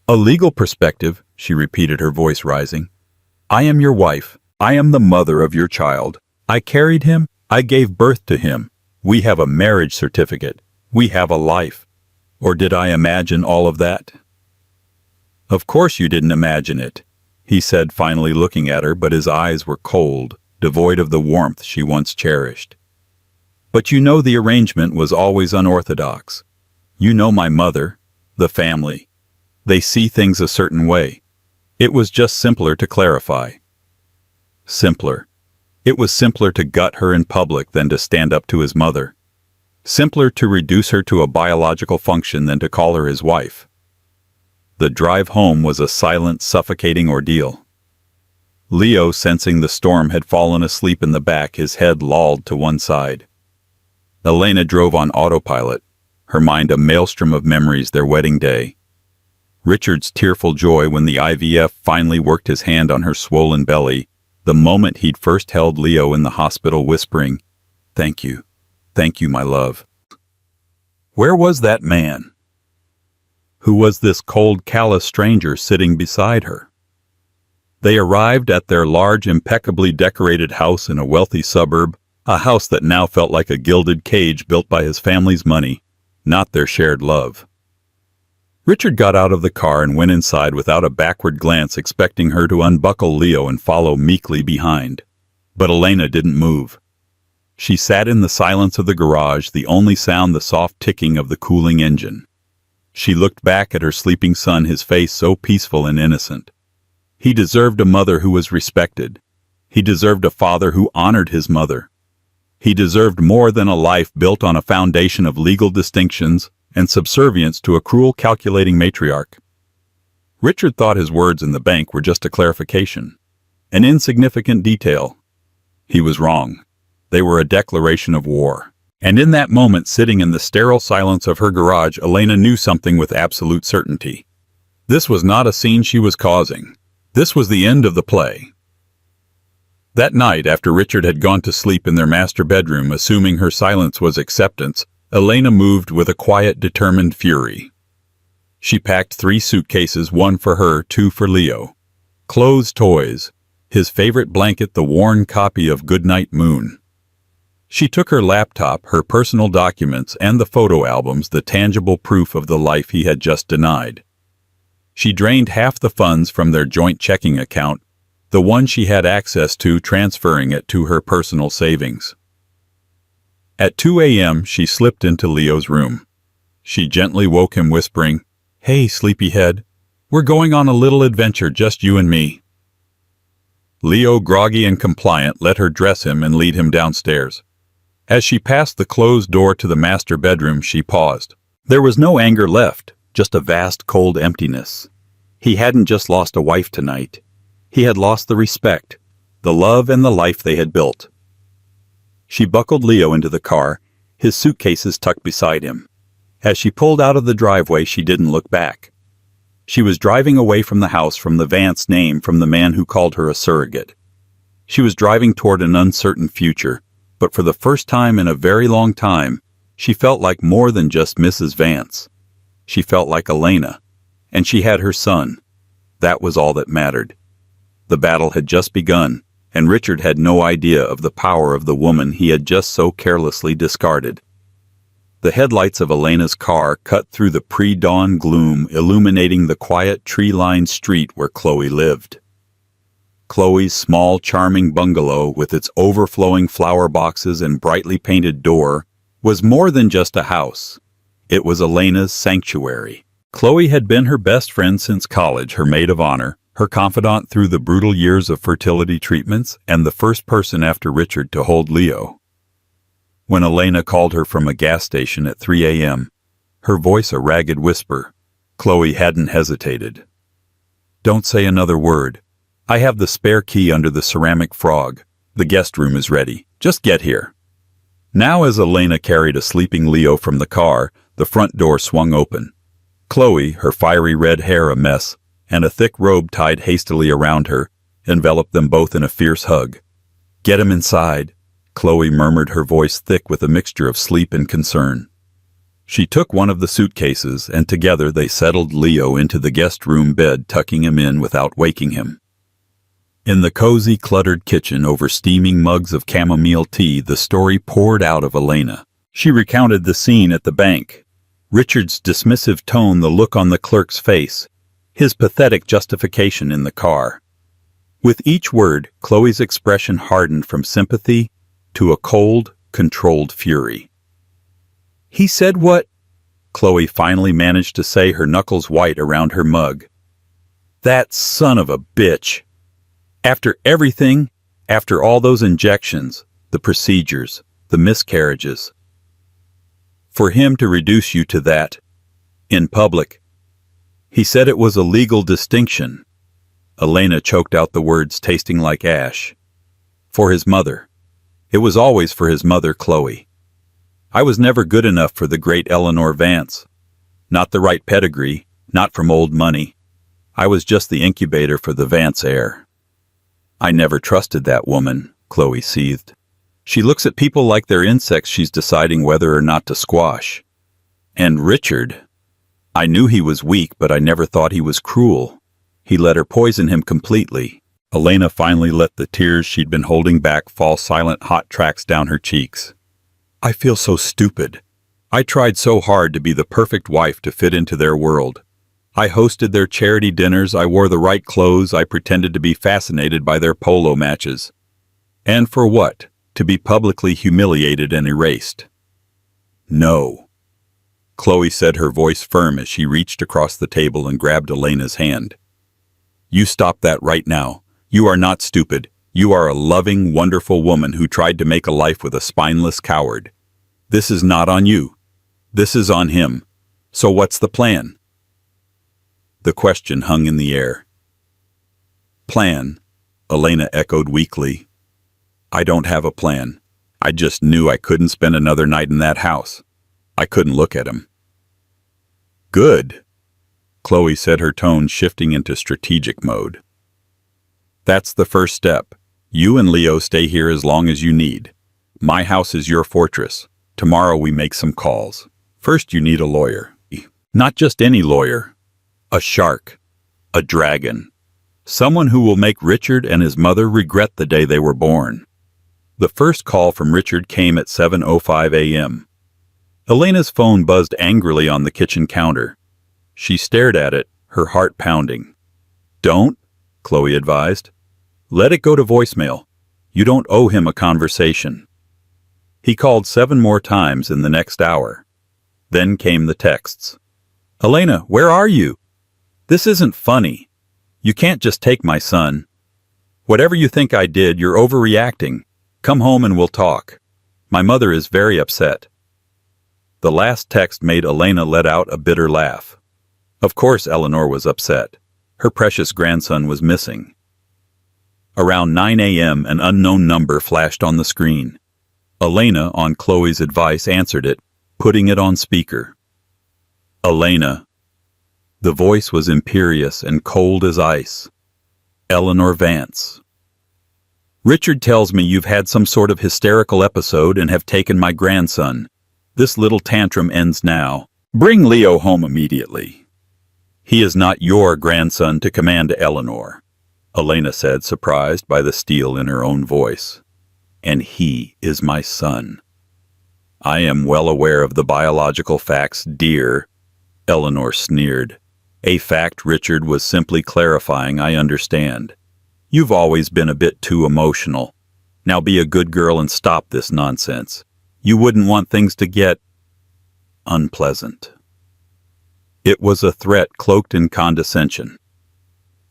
"A legal perspective," she repeated, her voice rising. "I am your wife. I am the mother of your child. I carried him. I gave birth to him. We have a marriage certificate. We have a life. Or did I imagine all of that?" "Of course you didn't imagine it," he said, finally looking at her, but his eyes were cold, devoid of the warmth she once cherished. "But you know the arrangement was always unorthodox. You know my mother, the family. They see things a certain way. It was just simpler to clarify." Simpler. It was simpler to gut her in public than to stand up to his mother. Simpler to reduce her to a biological function than to call her his wife. The drive home was a silent, suffocating ordeal. Leo, sensing the storm, had fallen asleep in the back, his head lolled to one side. Elena drove on autopilot, her mind a maelstrom of memories, their wedding day. Richard's tearful joy when the IVF finally worked his hand on her swollen belly, the moment he'd first held Leo in the hospital, whispering, "Thank you. Thank you, my love." Where was that man? Who was this cold, callous stranger sitting beside her? They arrived at their large, impeccably decorated house in a wealthy suburb, a house that now felt like a gilded cage built by his family's money, not their shared love. Richard got out of the car and went inside without a backward glance, expecting her to unbuckle Leo and follow meekly behind. But Elena didn't move. She sat in the silence of the garage, the only sound the soft ticking of the cooling engine. She looked back at her sleeping son, his face so peaceful and innocent. He deserved a mother who was respected. He deserved a father who honored his mother. He deserved more than a life built on a foundation of legal distinctions and subservience to a cruel, calculating matriarch. Richard thought his words in the bank were just a clarification, an insignificant detail. He was wrong. They were a declaration of war. And in that moment, sitting in the sterile silence of her garage, Elena knew something with absolute certainty. This was not a scene she was causing. This was the end of the play. That night, after Richard had gone to sleep in their master bedroom, assuming her silence was acceptance, Elena moved with a quiet, determined fury. She packed 3 suitcases, 1 for her, 2 for Leo. Clothes, toys, his favorite blanket, the worn copy of Goodnight Moon. She took her laptop, her personal documents, and the photo albums, the tangible proof of the life he had just denied. She drained half the funds from their joint checking account, the one she had access to, transferring it to her personal savings. At 2 a.m., she slipped into Leo's room. She gently woke him, whispering, "Hey, sleepyhead." We're going on a little adventure, just you and me." Leo, groggy and compliant, let her dress him and lead him downstairs. As she passed the closed door to the master bedroom, she paused. There was no anger left, just a vast, cold emptiness. He hadn't just lost a wife tonight. He had lost the respect, the love, and the life they had built. She buckled Leo into the car, his suitcases tucked beside him. As she pulled out of the driveway, she didn't look back. She was driving away from the house, from the Vance name, from the man who called her a surrogate. She was driving toward an uncertain future, but for the first time in a very long time, she felt like more than just Mrs. Vance. She felt like Elena, and she had her son. That was all that mattered. The battle had just begun, and Richard had no idea of the power of the woman he had just so carelessly discarded. The headlights of Elena's car cut through the pre-dawn gloom, illuminating the quiet tree-lined street where Chloe lived. Chloe's small, charming bungalow, with its overflowing flower boxes and brightly painted door, was more than just a house. It was Elena's sanctuary. Chloe had been her best friend since college, her maid of honor, her confidant through the brutal years of fertility treatments, and the first person after Richard to hold Leo. When Elena called her from a gas station at 3 a.m., her voice a ragged whisper, Chloe hadn't hesitated. "Don't say another word. I have the spare key under the ceramic frog. The guest room is ready. Just get here." Now, as Elena carried a sleeping Leo from the car, the front door swung open. Chloe, her fiery red hair a mess, and a thick robe tied hastily around her, enveloped them both in a fierce hug. "Get him inside," Chloe murmured, her voice thick with a mixture of sleep and concern. She took one of the suitcases, and together they settled Leo into the guest room bed, tucking him in without waking him. In the cozy, cluttered kitchen, over steaming mugs of chamomile tea, the story poured out of Elena. She recounted the scene at the bank. Richard's dismissive tone, the look on the clerk's face, his pathetic justification in the car. With each word, Chloe's expression hardened from sympathy to a cold, controlled fury. "He said what?" Chloe finally managed to say, her knuckles white around her mug. "That son of a bitch. After everything, after all those injections, the procedures, the miscarriages. For him to reduce you to that, in public. He said it was a legal distinction." Elena choked out the words, tasting like ash. "For his mother. It was always for his mother, Chloe. I was never good enough for the great Eleanor Vance. Not the right pedigree, not from old money. I was just the incubator for the Vance heir." "I never trusted that woman," Chloe seethed. "She looks at people like they're insects she's deciding whether or not to squash. And Richard, I knew he was weak, but I never thought he was cruel. He let her poison him completely." Elena finally let the tears she'd been holding back fall silent hot tracks down her cheeks. "I feel so stupid. I tried so hard to be the perfect wife to fit into their world. I hosted their charity dinners, I wore the right clothes, I pretended to be fascinated by their polo matches. And for what? To be publicly humiliated and erased. No." Chloe said, her voice firm as she reached across the table and grabbed Elena's hand. "You stop that right now. You are not stupid. You are a loving, wonderful woman who tried to make a life with a spineless coward. This is not on you. This is on him. So what's the plan?" The question hung in the air. "Plan," Elena echoed weakly. "I don't have a plan. I just knew I couldn't spend another night in that house. I couldn't look at him." "Good," Chloe said, her tone shifting into strategic mode. "That's the first step. You and Leo stay here as long as you need. My house is your fortress. Tomorrow we make some calls. First you need a lawyer. Not just any lawyer. A shark. A dragon. Someone who will make Richard and his mother regret the day they were born." The first call from Richard came at 7:05 a.m. Elena's phone buzzed angrily on the kitchen counter. She stared at it, her heart pounding. "Don't," Chloe advised. "Let it go to voicemail. You don't owe him a conversation." He called 7 more times in the next hour. Then came the texts. "Elena, where are you?" "This isn't funny. You can't just take my son. Whatever you think I did, you're overreacting. Come home and we'll talk. My mother is very upset." The last text made Elena let out a bitter laugh. Of course Eleanor was upset. Her precious grandson was missing. Around 9 a.m., an unknown number flashed on the screen. Elena, on Chloe's advice, answered it, putting it on speaker. "Elena." The voice was imperious and cold as ice. "Eleanor Vance. Richard tells me you've had some sort of hysterical episode and have taken my grandson. This little tantrum ends now. Bring Leo home immediately." "He is not your grandson to command Eleanor," Elena said, surprised by the steel in her own voice. "And he is my son." "I am well aware of the biological facts, dear," Eleanor sneered. "A fact Richard was simply clarifying, I understand. You've always been a bit too emotional. Now be a good girl and stop this nonsense. You wouldn't want things to get unpleasant." It was a threat cloaked in condescension.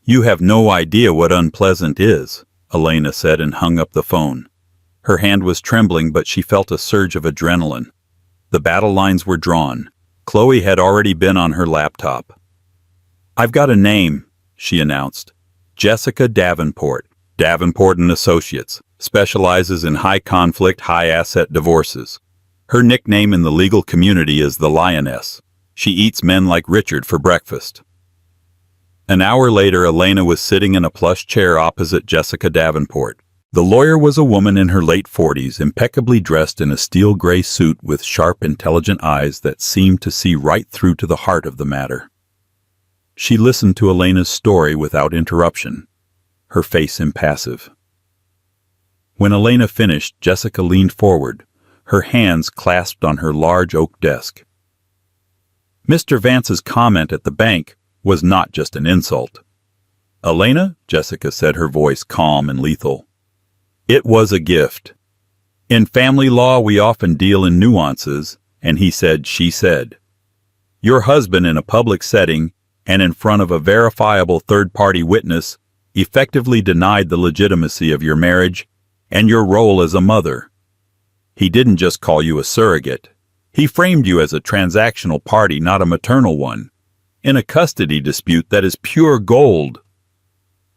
"You have no idea what unpleasant is," Elena said and hung up the phone. Her hand was trembling, but she felt a surge of adrenaline. The battle lines were drawn. Chloe had already been on her laptop. "I've got a name," she announced. "Jessica Davenport, Davenport & Associates, specializes in high-conflict, high-asset divorces. Her nickname in the legal community is the Lioness. She eats men like Richard for breakfast." An hour later, Elena was sitting in a plush chair opposite Jessica Davenport. The lawyer was a woman in her late 40s, impeccably dressed in a steel gray suit with sharp, intelligent eyes that seemed to see right through to the heart of the matter. She listened to Elena's story without interruption, her face impassive. When Elena finished, Jessica leaned forward, her hands clasped on her large oak desk. Mr. Vance's comment at the bank was not just an insult. "Elena," Jessica said, her voice calm and lethal, "it was a gift. In family law, we often deal in nuances, and he said, she said. Your husband, in a public setting and in front of a verifiable third-party witness, effectively denied the legitimacy of your marriage and your role as a mother. He didn't just call you a surrogate. He framed you as a transactional party, not a maternal one, in a custody dispute that is pure gold."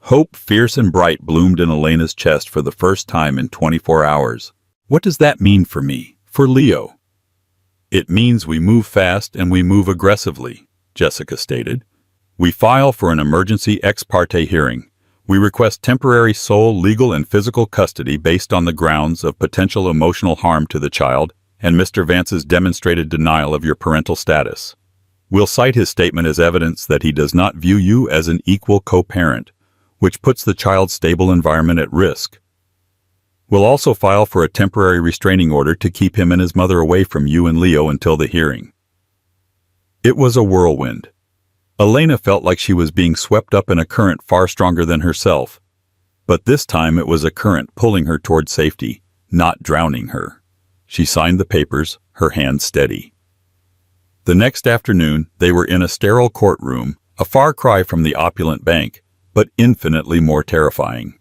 Hope, fierce and bright, bloomed in Elena's chest for the first time in 24 hours. "What does that mean for me, for Leo?" "It means we move fast and we move aggressively," Jessica stated. "We file for an emergency ex parte hearing. We request temporary sole legal and physical custody based on the grounds of potential emotional harm to the child and Mr. Vance's demonstrated denial of your parental status. We'll cite his statement as evidence that he does not view you as an equal co-parent, which puts the child's stable environment at risk. We'll also file for a temporary restraining order to keep him and his mother away from you and Leo until the hearing." It was a whirlwind. Elena felt like she was being swept up in a current far stronger than herself, but this time it was a current pulling her toward safety, not drowning her. She signed the papers, her hand steady. The next afternoon, they were in a sterile courtroom, a far cry from the opulent bank, but infinitely more terrifying.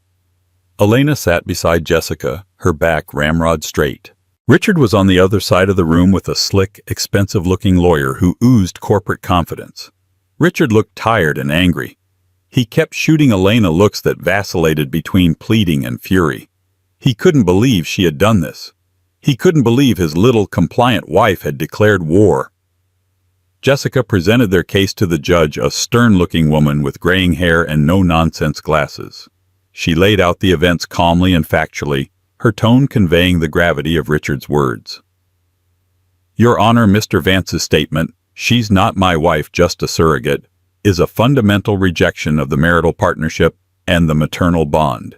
Elena sat beside Jessica, her back ramrod straight. Richard was on the other side of the room with a slick, expensive-looking lawyer who oozed corporate confidence. Richard looked tired and angry. He kept shooting Elena looks that vacillated between pleading and fury. He couldn't believe she had done this. He couldn't believe his little, compliant wife had declared war. Jessica presented their case to the judge, a stern-looking woman with graying hair and no-nonsense glasses. She laid out the events calmly and factually, her tone conveying the gravity of Richard's words. "Your Honor, Mr. Vance's statement, 'She's not my wife, just a surrogate,' is a fundamental rejection of the marital partnership and the maternal bond.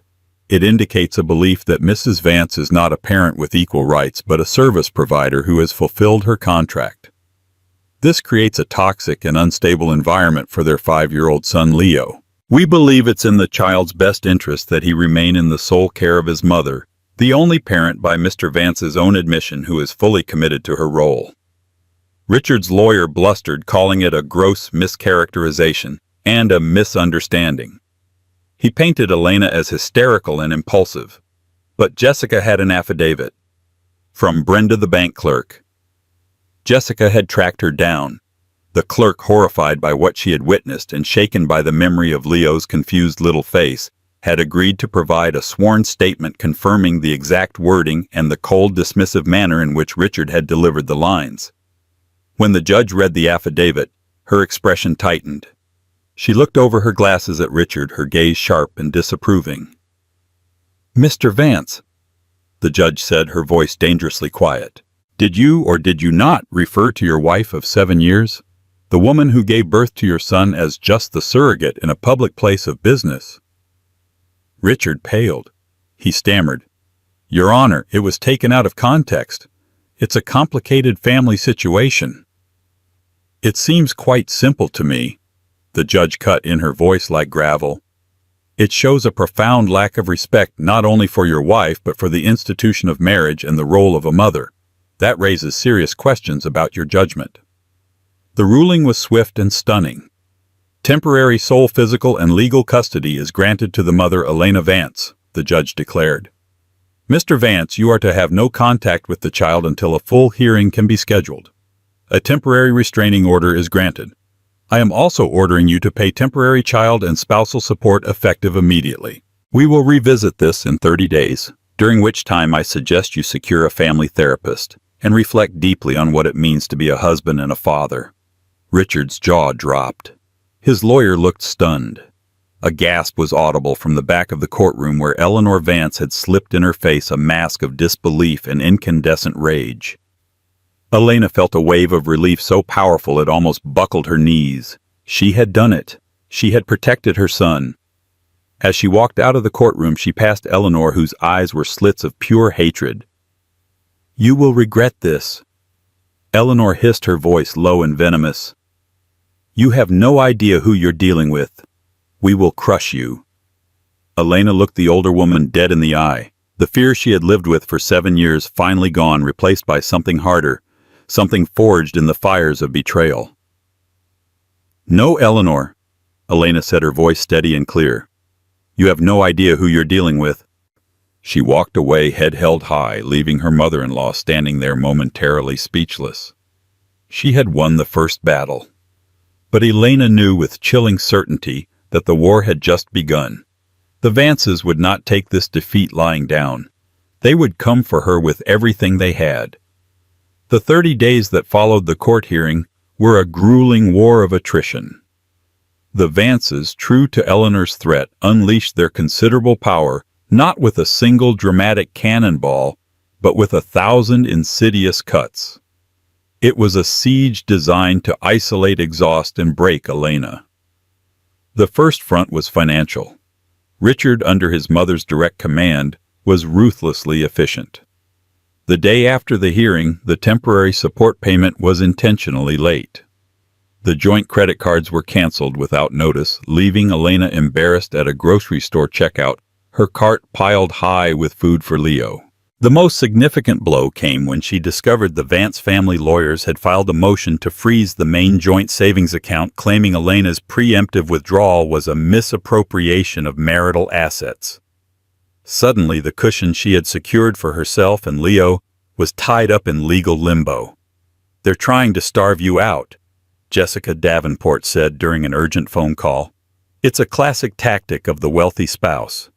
It indicates a belief that Mrs. Vance is not a parent with equal rights, but a service provider who has fulfilled her contract. This creates a toxic and unstable environment for their 5-year-old son, Leo. We believe it's in the child's best interest that he remain in the sole care of his mother, the only parent by Mr. Vance's own admission who is fully committed to her role." Richard's lawyer blustered, calling it a gross mischaracterization, and a misunderstanding. He painted Elena as hysterical and impulsive, but Jessica had an affidavit. From Brenda, the bank clerk. Jessica had tracked her down. The clerk, horrified by what she had witnessed and shaken by the memory of Leo's confused little face, had agreed to provide a sworn statement confirming the exact wording and the cold, dismissive manner in which Richard had delivered the lines. When the judge read the affidavit, her expression tightened. She looked over her glasses at Richard, her gaze sharp and disapproving. "Mr. Vance," the judge said, her voice dangerously quiet, "did you or did you not refer to your wife of 7 years, the woman who gave birth to your son, as just the surrogate in a public place of business?" Richard paled. He stammered, "Your Honor, it was taken out of context. It's a complicated family situation." "It seems quite simple to me," the judge cut in, her voice like gravel. "It shows a profound lack of respect not only for your wife but for the institution of marriage and the role of a mother. That raises serious questions about your judgment." The ruling was swift and stunning. "Temporary sole physical and legal custody is granted to the mother, Elena Vance," the judge declared. "Mr. Vance, you are to have no contact with the child until a full hearing can be scheduled. A temporary restraining order is granted. I am also ordering you to pay temporary child and spousal support effective immediately. We will revisit this in 30 days, during which time I suggest you secure a family therapist and reflect deeply on what it means to be a husband and a father." Richard's jaw dropped. His lawyer looked stunned. A gasp was audible from the back of the courtroom, where Eleanor Vance had slipped in her face a mask of disbelief and incandescent rage. Elena felt a wave of relief so powerful it almost buckled her knees. She had done it. She had protected her son. As she walked out of the courtroom, she passed Eleanor, whose eyes were slits of pure hatred. "You will regret this." Eleanor hissed, her voice low and venomous. "You have no idea who you're dealing with. We will crush you." Elena looked the older woman dead in the eye. The fear she had lived with for 7 years finally gone, replaced by something harder, something forged in the fires of betrayal. "No, Eleanor," Elena said, her voice steady and clear. "You have no idea who you're dealing with." She walked away, head held high, leaving her mother-in-law standing there momentarily speechless. She had won the first battle. But Elena knew with chilling certainty that the war had just begun. The Vances would not take this defeat lying down. They would come for her with everything they had. The 30 days that followed the court hearing were a grueling war of attrition. The Vances, true to Eleanor's threat, unleashed their considerable power not with a single dramatic cannonball, but with 1,000 insidious cuts. It was a siege designed to isolate, exhaust, and break Elena. The first front was financial. Richard, under his mother's direct command, was ruthlessly efficient. The day after the hearing, the temporary support payment was intentionally late. The joint credit cards were canceled without notice, leaving Elena embarrassed at a grocery store checkout, her cart piled high with food for Leo. The most significant blow came when she discovered the Vance family lawyers had filed a motion to freeze the main joint savings account, claiming Elena's preemptive withdrawal was a misappropriation of marital assets. Suddenly, the cushion she had secured for herself and Leo was tied up in legal limbo. "They're trying to starve you out," Jessica Davenport said during an urgent phone call. "It's a classic tactic of the wealthy spouse.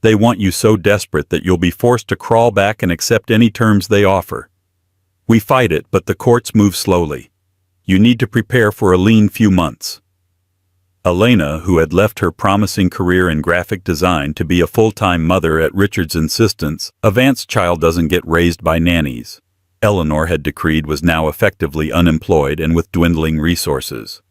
They want you so desperate that you'll be forced to crawl back and accept any terms they offer. We fight it, but the courts move slowly. You need to prepare for a lean few months." Elena, who had left her promising career in graphic design to be a full-time mother at Richard's insistence, a Vance child doesn't get raised by nannies, Eleanor had decreed, was now effectively unemployed and with dwindling resources.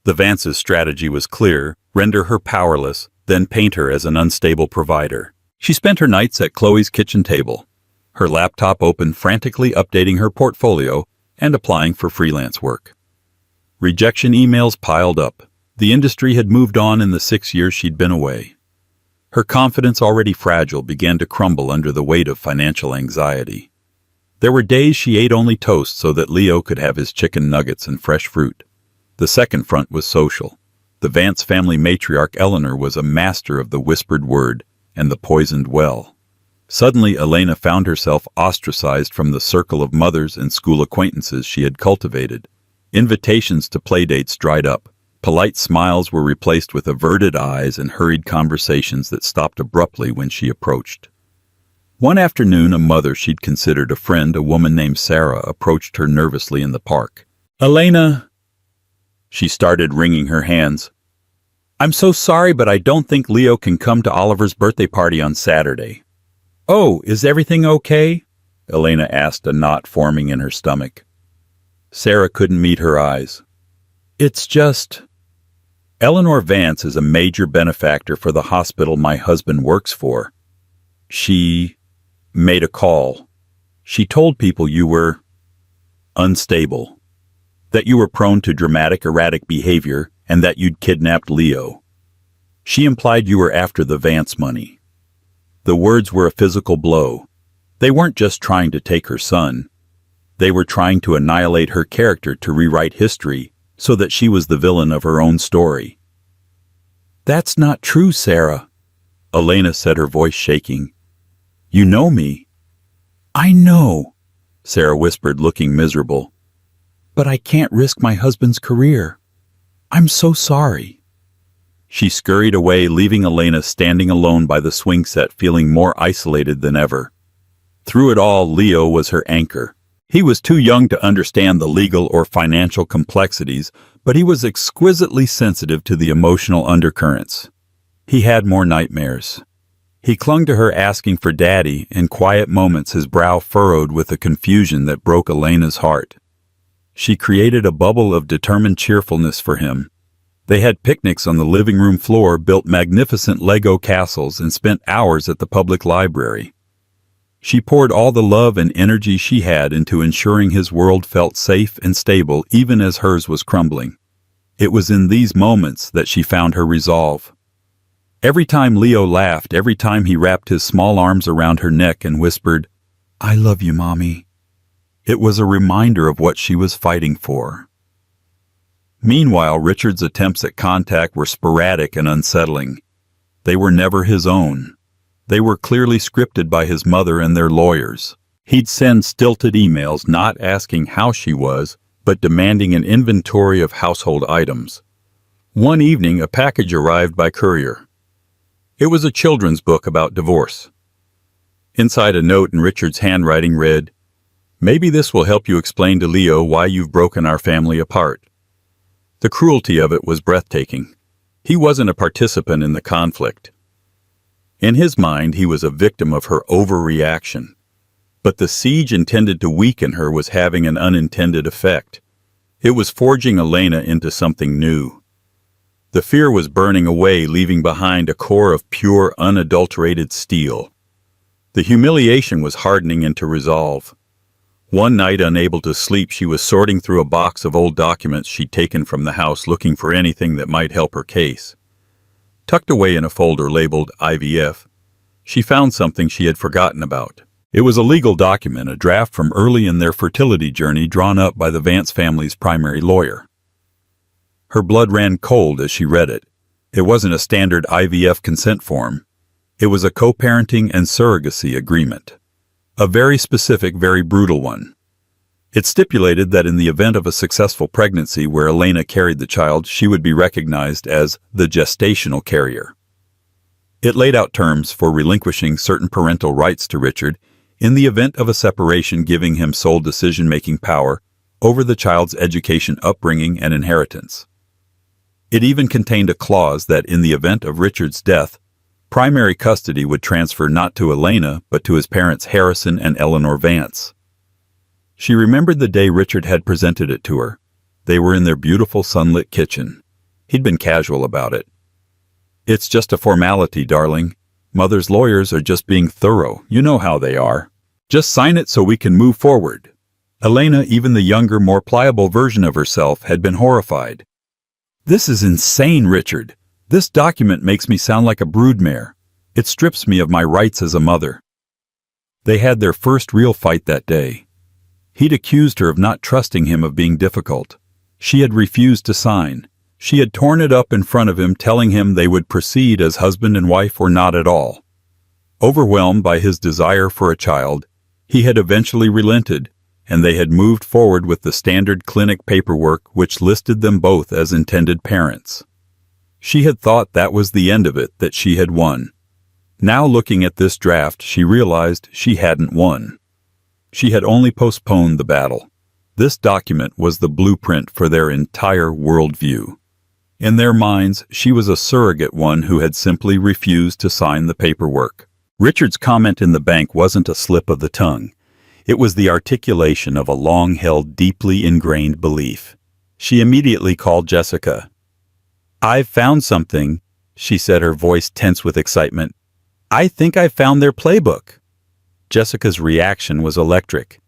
The Vance's strategy was clear: render her powerless, then paint her as an unstable provider. She spent her nights at Chloe's kitchen table, her laptop open, frantically updating her portfolio and applying for freelance work. Rejection emails piled up. The industry had moved on in the 6 years she'd been away. Her confidence, already fragile, began to crumble under the weight of financial anxiety. There were days she ate only toast so that Leo could have his chicken nuggets and fresh fruit. The second front was social. The Vance family matriarch Eleanor was a master of the whispered word and the poisoned well. Suddenly, Elena found herself ostracized from the circle of mothers and school acquaintances she had cultivated. Invitations to playdates dried up. Polite smiles were replaced with averted eyes and hurried conversations that stopped abruptly when she approached. One afternoon, a mother she'd considered a friend, a woman named Sarah, approached her nervously in the park. "Elena," she started, wringing her hands. "I'm so sorry, but I don't think Leo can come to Oliver's birthday party on Saturday." "Oh, is everything okay?" Elena asked, a knot forming in her stomach. Sarah couldn't meet her eyes. "It's just—" "Eleanor Vance is a major benefactor for the hospital my husband works for. She made a call. She told people you were unstable, that you were prone to dramatic, erratic behavior, and that you'd kidnapped Leo. She implied you were after the Vance money." The words were a physical blow. They weren't just trying to take her son. They were trying to annihilate her character, to rewrite history so that she was the villain of her own story. "That's not true, Sarah," Elena said, her voice shaking. "You know me." "I know," Sarah whispered, looking miserable. "But I can't risk my husband's career. I'm so sorry." She scurried away, leaving Elena standing alone by the swing set, feeling more isolated than ever. Through it all, Leo was her anchor. He was too young to understand the legal or financial complexities, but he was exquisitely sensitive to the emotional undercurrents. He had more nightmares. He clung to her, asking for Daddy. In quiet moments, his brow furrowed with a confusion that broke Elena's heart. She created a bubble of determined cheerfulness for him. They had picnics on the living room floor, built magnificent Lego castles, and spent hours at the public library. She poured all the love and energy she had into ensuring his world felt safe and stable, even as hers was crumbling. It was in these moments that she found her resolve. Every time Leo laughed, every time he wrapped his small arms around her neck and whispered, "I love you, Mommy," it was a reminder of what she was fighting for. Meanwhile, Richard's attempts at contact were sporadic and unsettling. They were never his own. They were clearly scripted by his mother and their lawyers. He'd send stilted emails, not asking how she was, but demanding an inventory of household items. One evening, a package arrived by courier. It was a children's book about divorce. Inside, a note in Richard's handwriting read, "Maybe this will help you explain to Leo why you've broken our family apart." The cruelty of it was breathtaking. He wasn't a participant in the conflict. In his mind, he was a victim of her overreaction. But the siege intended to weaken her was having an unintended effect. It was forging Elena into something new. The fear was burning away, leaving behind a core of pure, unadulterated steel. The humiliation was hardening into resolve. One night, unable to sleep, she was sorting through a box of old documents she'd taken from the house, looking for anything that might help her case. Tucked away in a folder labeled IVF, she found something she had forgotten about. It was a legal document, a draft from early in their fertility journey, drawn up by the Vance family's primary lawyer. Her blood ran cold as she read it. It wasn't a standard IVF consent form. It was a co-parenting and surrogacy agreement. A very specific, very brutal one. It stipulated that in the event of a successful pregnancy where Elena carried the child, she would be recognized as the gestational carrier. It laid out terms for relinquishing certain parental rights to Richard in the event of a separation, giving him sole decision-making power over the child's education, upbringing, and inheritance. It even contained a clause that in the event of Richard's death, primary custody would transfer not to Elena, but to his parents Harrison and Eleanor Vance. She remembered the day Richard had presented it to her. They were in their beautiful sunlit kitchen. He'd been casual about it. "It's just a formality, darling. Mother's lawyers are just being thorough. You know how they are. Just sign it so we can move forward." Elena, even the younger, more pliable version of herself, had been horrified. "This is insane, Richard. This document makes me sound like a broodmare. It strips me of my rights as a mother." They had their first real fight that day. He'd accused her of not trusting him, of being difficult. She had refused to sign. She had torn it up in front of him, telling him they would proceed as husband and wife or not at all. Overwhelmed by his desire for a child, he had eventually relented, and they had moved forward with the standard clinic paperwork which listed them both as intended parents. She had thought that was the end of it, that she had won. Now looking at this draft, she realized she hadn't won. She had only postponed the battle. This document was the blueprint for their entire worldview. In their minds, she was a surrogate one who had simply refused to sign the paperwork. Richard's comment in the bank wasn't a slip of the tongue. It was the articulation of a long-held, deeply ingrained belief. She immediately called Jessica. "I've found something," she said, her voice tense with excitement. "I think I found their playbook." Jessica's reaction was electric.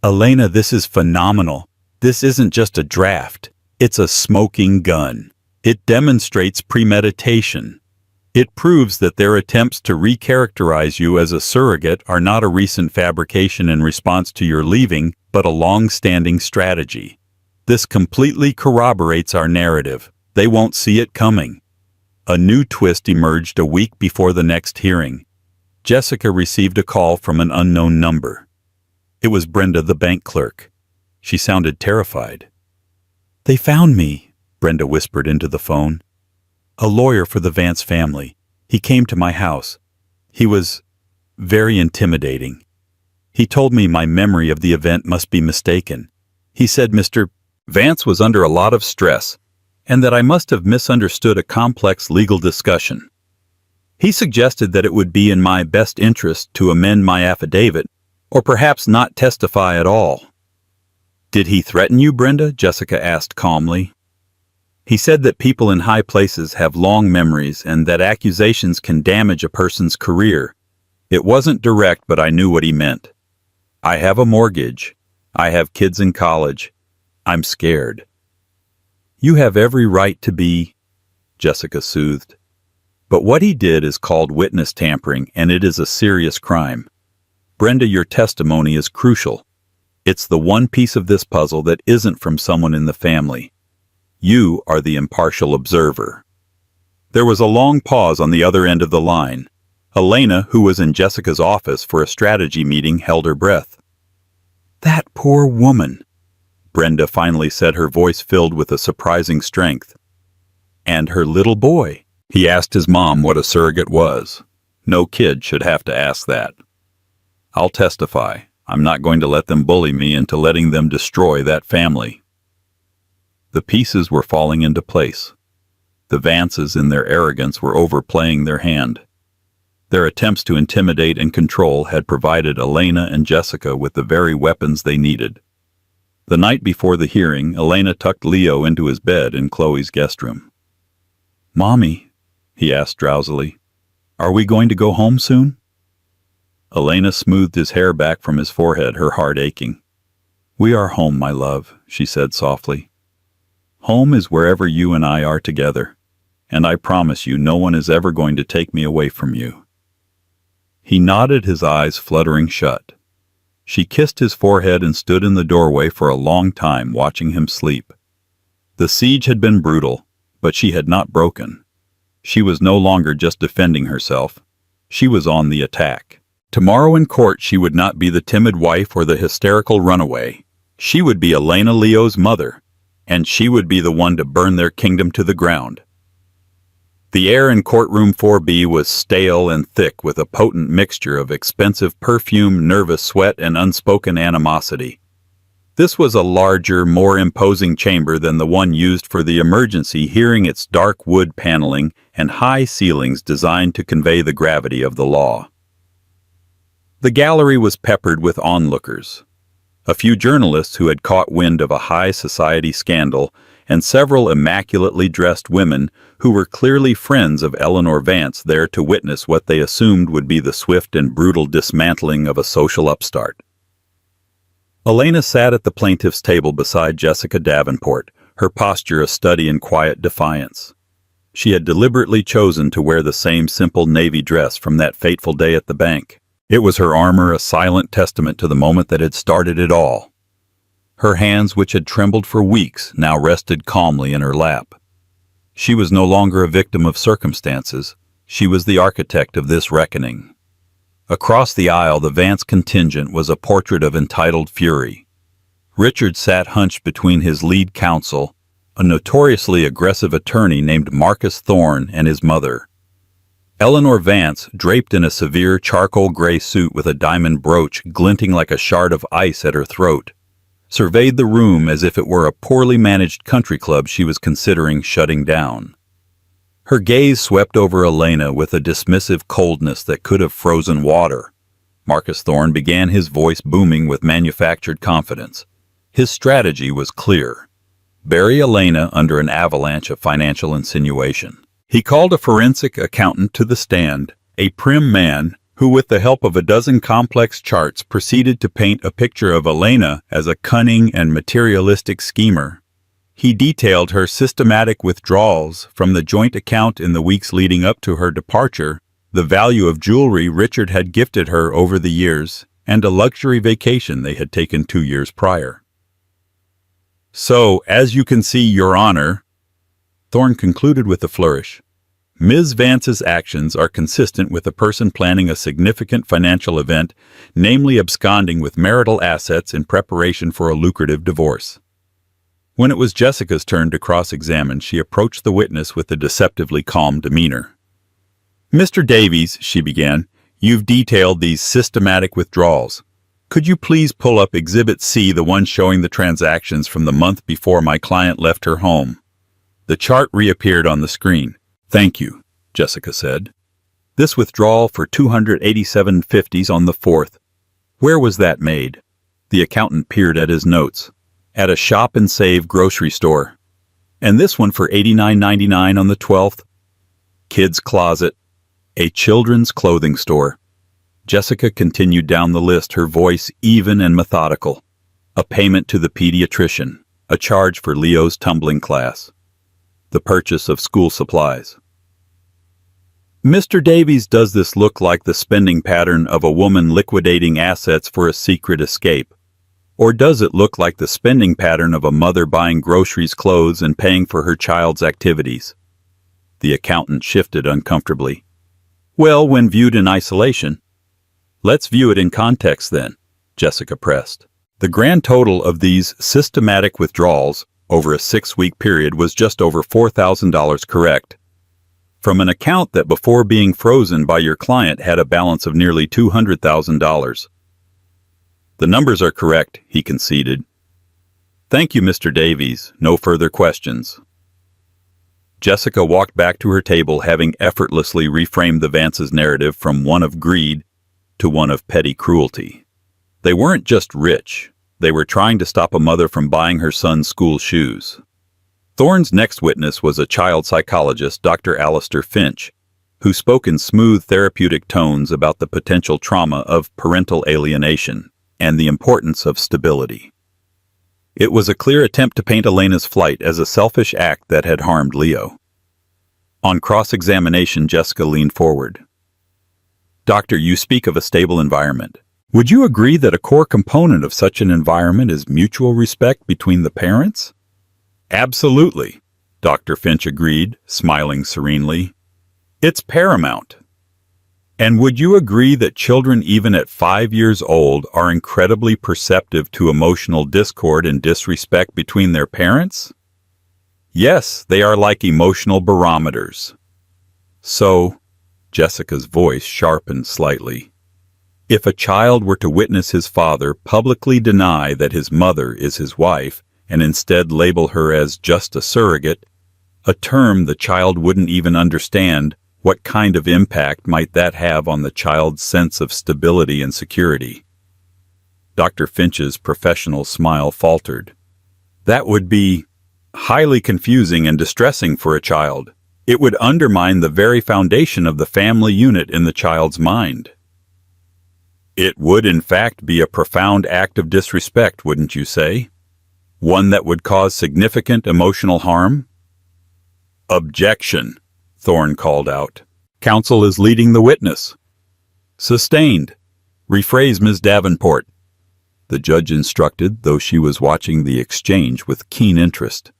"Elena, this is phenomenal. This isn't just a draft. It's a smoking gun. It demonstrates premeditation. It proves that their attempts to recharacterize you as a surrogate are not a recent fabrication in response to your leaving, but a long-standing strategy. This completely corroborates our narrative. They won't see it coming." A new twist emerged a week before the next hearing. Jessica received a call from an unknown number. It was Brenda, the bank clerk. She sounded terrified. "They found me," Brenda whispered into the phone. "A lawyer for the Vance family. He came to my house. He was very intimidating. He told me my memory of the event must be mistaken. He said Mr. Vance was under a lot of stress, and that I must have misunderstood a complex legal discussion. He suggested that it would be in my best interest to amend my affidavit, or perhaps not testify at all." "Did he threaten you, Brenda?" Jessica asked calmly. "He said that people in high places have long memories and that accusations can damage a person's career. It wasn't direct, but I knew what he meant. I have a mortgage. I have kids in college. I'm scared." "You have every right to be," Jessica soothed. "But what he did is called witness tampering, and it is a serious crime. Brenda, your testimony is crucial. It's the one piece of this puzzle that isn't from someone in the family. You are the impartial observer." There was a long pause on the other end of the line. Elena, who was in Jessica's office for a strategy meeting, held her breath. "That poor woman," Brenda finally said, her voice filled with a surprising strength. "And her little boy." He asked his mom what a surrogate was. No kid should have to ask that. "I'll testify. I'm not going to let them bully me into letting them destroy that family." The pieces were falling into place. The Vances, in their arrogance, were overplaying their hand. Their attempts to intimidate and control had provided Elena and Jessica with the very weapons they needed. The night before the hearing, Elena tucked Leo into his bed in Chloe's guest room. "Mommy," he asked drowsily, "are we going to go home soon?" Elena smoothed his hair back from his forehead, her heart aching. "We are home, my love," she said softly. "Home is wherever you and I are together, and I promise you no one is ever going to take me away from you." He nodded, his eyes fluttering shut. She kissed his forehead and stood in the doorway for a long time, watching him sleep. The siege had been brutal, but she had not broken. She was no longer just defending herself. She was on the attack. Tomorrow in court she would not be the timid wife or the hysterical runaway. She would be Elena Leo's mother, and she would be the one to burn their kingdom to the ground. The air in courtroom 4B was stale and thick with a potent mixture of expensive perfume, nervous sweat, and unspoken animosity. This was a larger, more imposing chamber than the one used for the emergency hearing, its dark wood paneling and high ceilings designed to convey the gravity of the law. The gallery was peppered with onlookers. A few journalists who had caught wind of a high society scandal, and several immaculately dressed women who were clearly friends of Eleanor Vance, there to witness what they assumed would be the swift and brutal dismantling of a social upstart. Elena sat at the plaintiff's table beside Jessica Davenport, her posture a study in quiet defiance. She had deliberately chosen to wear the same simple navy dress from that fateful day at the bank. It was her armor, a silent testament to the moment that had started it all. Her hands, which had trembled for weeks, now rested calmly in her lap. She was no longer a victim of circumstances. She was the architect of this reckoning. Across the aisle, the Vance contingent was a portrait of entitled fury. Richard sat hunched between his lead counsel, a notoriously aggressive attorney named Marcus Thorne, and his mother. Eleanor Vance, draped in a severe charcoal gray suit with a diamond brooch glinting like a shard of ice at her throat, surveyed the room as if it were a poorly managed country club she was considering shutting down. Her gaze swept over Elena with a dismissive coldness that could have frozen water. Marcus Thorne began, his voice booming with manufactured confidence. His strategy was clear: bury Elena under an avalanche of financial insinuation. He called a forensic accountant to the stand, a prim man who, with the help of a dozen complex charts, proceeded to paint a picture of Elena as a cunning and materialistic schemer. He detailed her systematic withdrawals from the joint account in the weeks leading up to her departure, the value of jewelry Richard had gifted her over the years, and a luxury vacation they had taken 2 years prior. "So, as you can see, Your Honor," Thorne concluded with a flourish, "Ms. Vance's actions are consistent with a person planning a significant financial event, namely absconding with marital assets in preparation for a lucrative divorce." When it was Jessica's turn to cross-examine, she approached the witness with a deceptively calm demeanor. "Mr. Davies," she began, "you've detailed these systematic withdrawals. Could you please pull up Exhibit C, the one showing the transactions from the month before my client left her home?" The chart reappeared on the screen. "Thank you," Jessica said. "This withdrawal for $287.50 on the 4th. Where was that made?" The accountant peered at his notes. "At a Shop and Save grocery store." "And this one for $89.99 on the 12th? "Kids Closet, a children's clothing store." Jessica continued down the list, her voice even and methodical. "A payment to the pediatrician, a charge for Leo's tumbling class, the purchase of school supplies." "Mr. Davies, does this look like the spending pattern of a woman liquidating assets for a secret escape? Or does it look like the spending pattern of a mother buying groceries, clothes, and paying for her child's activities?" The accountant shifted uncomfortably. "Well, when viewed in isolation." "Let's view it in context then," Jessica pressed. "The grand total of these systematic withdrawals over a 6-week period was just over $4,000, correct? From an account that before being frozen by your client had a balance of nearly $200,000. "The numbers are correct," he conceded. "Thank you, Mr. Davies. No further questions." Jessica walked back to her table, having effortlessly reframed the Vance's narrative from one of greed to one of petty cruelty. They weren't just rich. They were trying to stop a mother from buying her son's school shoes. Thorne's next witness was a child psychologist, Dr. Alistair Finch, who spoke in smooth therapeutic tones about the potential trauma of parental alienation and the importance of stability. It was a clear attempt to paint Elena's flight as a selfish act that had harmed Leo. On cross-examination, Jessica leaned forward. "Doctor, you speak of a stable environment. Would you agree that a core component of such an environment is mutual respect between the parents?" "Absolutely," Dr. Finch agreed, smiling serenely. "It's paramount." "And would you agree that children even at 5 years old are incredibly perceptive to emotional discord and disrespect between their parents?" "Yes, they are like emotional barometers." "So," Jessica's voice sharpened slightly, "if a child were to witness his father publicly deny that his mother is his wife and instead label her as just a surrogate, a term the child wouldn't even understand, what kind of impact might that have on the child's sense of stability and security?" Dr. Finch's professional smile faltered. "That would be highly confusing and distressing for a child. It would undermine the very foundation of the family unit in the child's mind." "It would in fact be a profound act of disrespect, wouldn't you say? One that would cause significant emotional harm?" "Objection," Thorne called out. "Counsel is leading the witness." "Sustained. Rephrase, Ms. Davenport," the judge instructed, though she was watching the exchange with keen interest.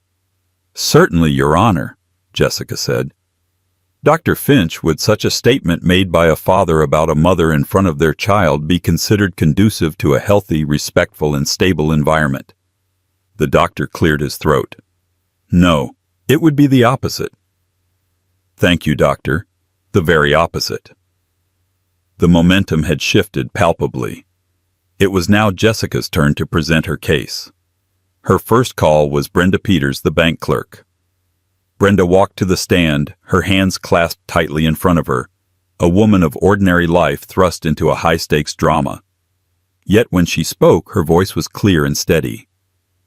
"Certainly, Your Honor." Jessica said. Dr. Finch, would such a statement made by a father about a mother in front of their child be considered conducive to a healthy, respectful, and stable environment? The doctor cleared his throat. No, it would be the opposite. Thank you, doctor. The very opposite. The momentum had shifted palpably. It was now Jessica's turn to present her case. Her first call was Brenda Peters, the bank clerk. Brenda walked to the stand, her hands clasped tightly in front of her, a woman of ordinary life thrust into a high-stakes drama. Yet when she spoke, her voice was clear and steady.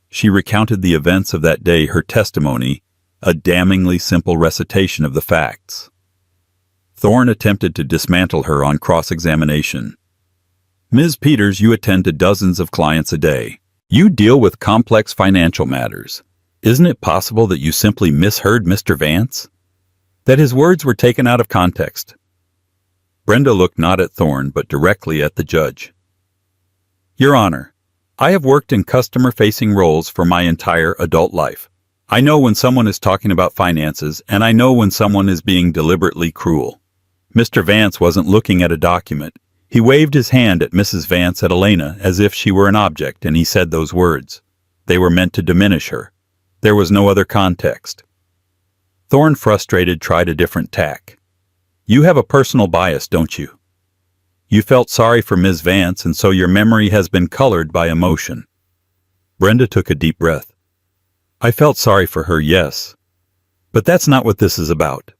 She recounted the events of that day, her testimony, a damningly simple recitation of the facts. Thorne attempted to dismantle her on cross-examination. Ms. Peters, you attend to dozens of clients a day. You deal with complex financial matters. Isn't it possible that you simply misheard Mr. Vance? That his words were taken out of context? Brenda looked not at Thorne, but directly at the judge. Your Honor, I have worked in customer-facing roles for my entire adult life. I know when someone is talking about finances, and I know when someone is being deliberately cruel. Mr. Vance wasn't looking at a document. He waved his hand at Mrs. Vance, at Elena, as if she were an object, and he said those words. They were meant to diminish her. There was no other context. Thorne, frustrated, tried a different tack. You have a personal bias, don't you? You felt sorry for Ms. Vance, and so your memory has been colored by emotion. Brenda took a deep breath. I felt sorry for her, yes. But that's not what this is about.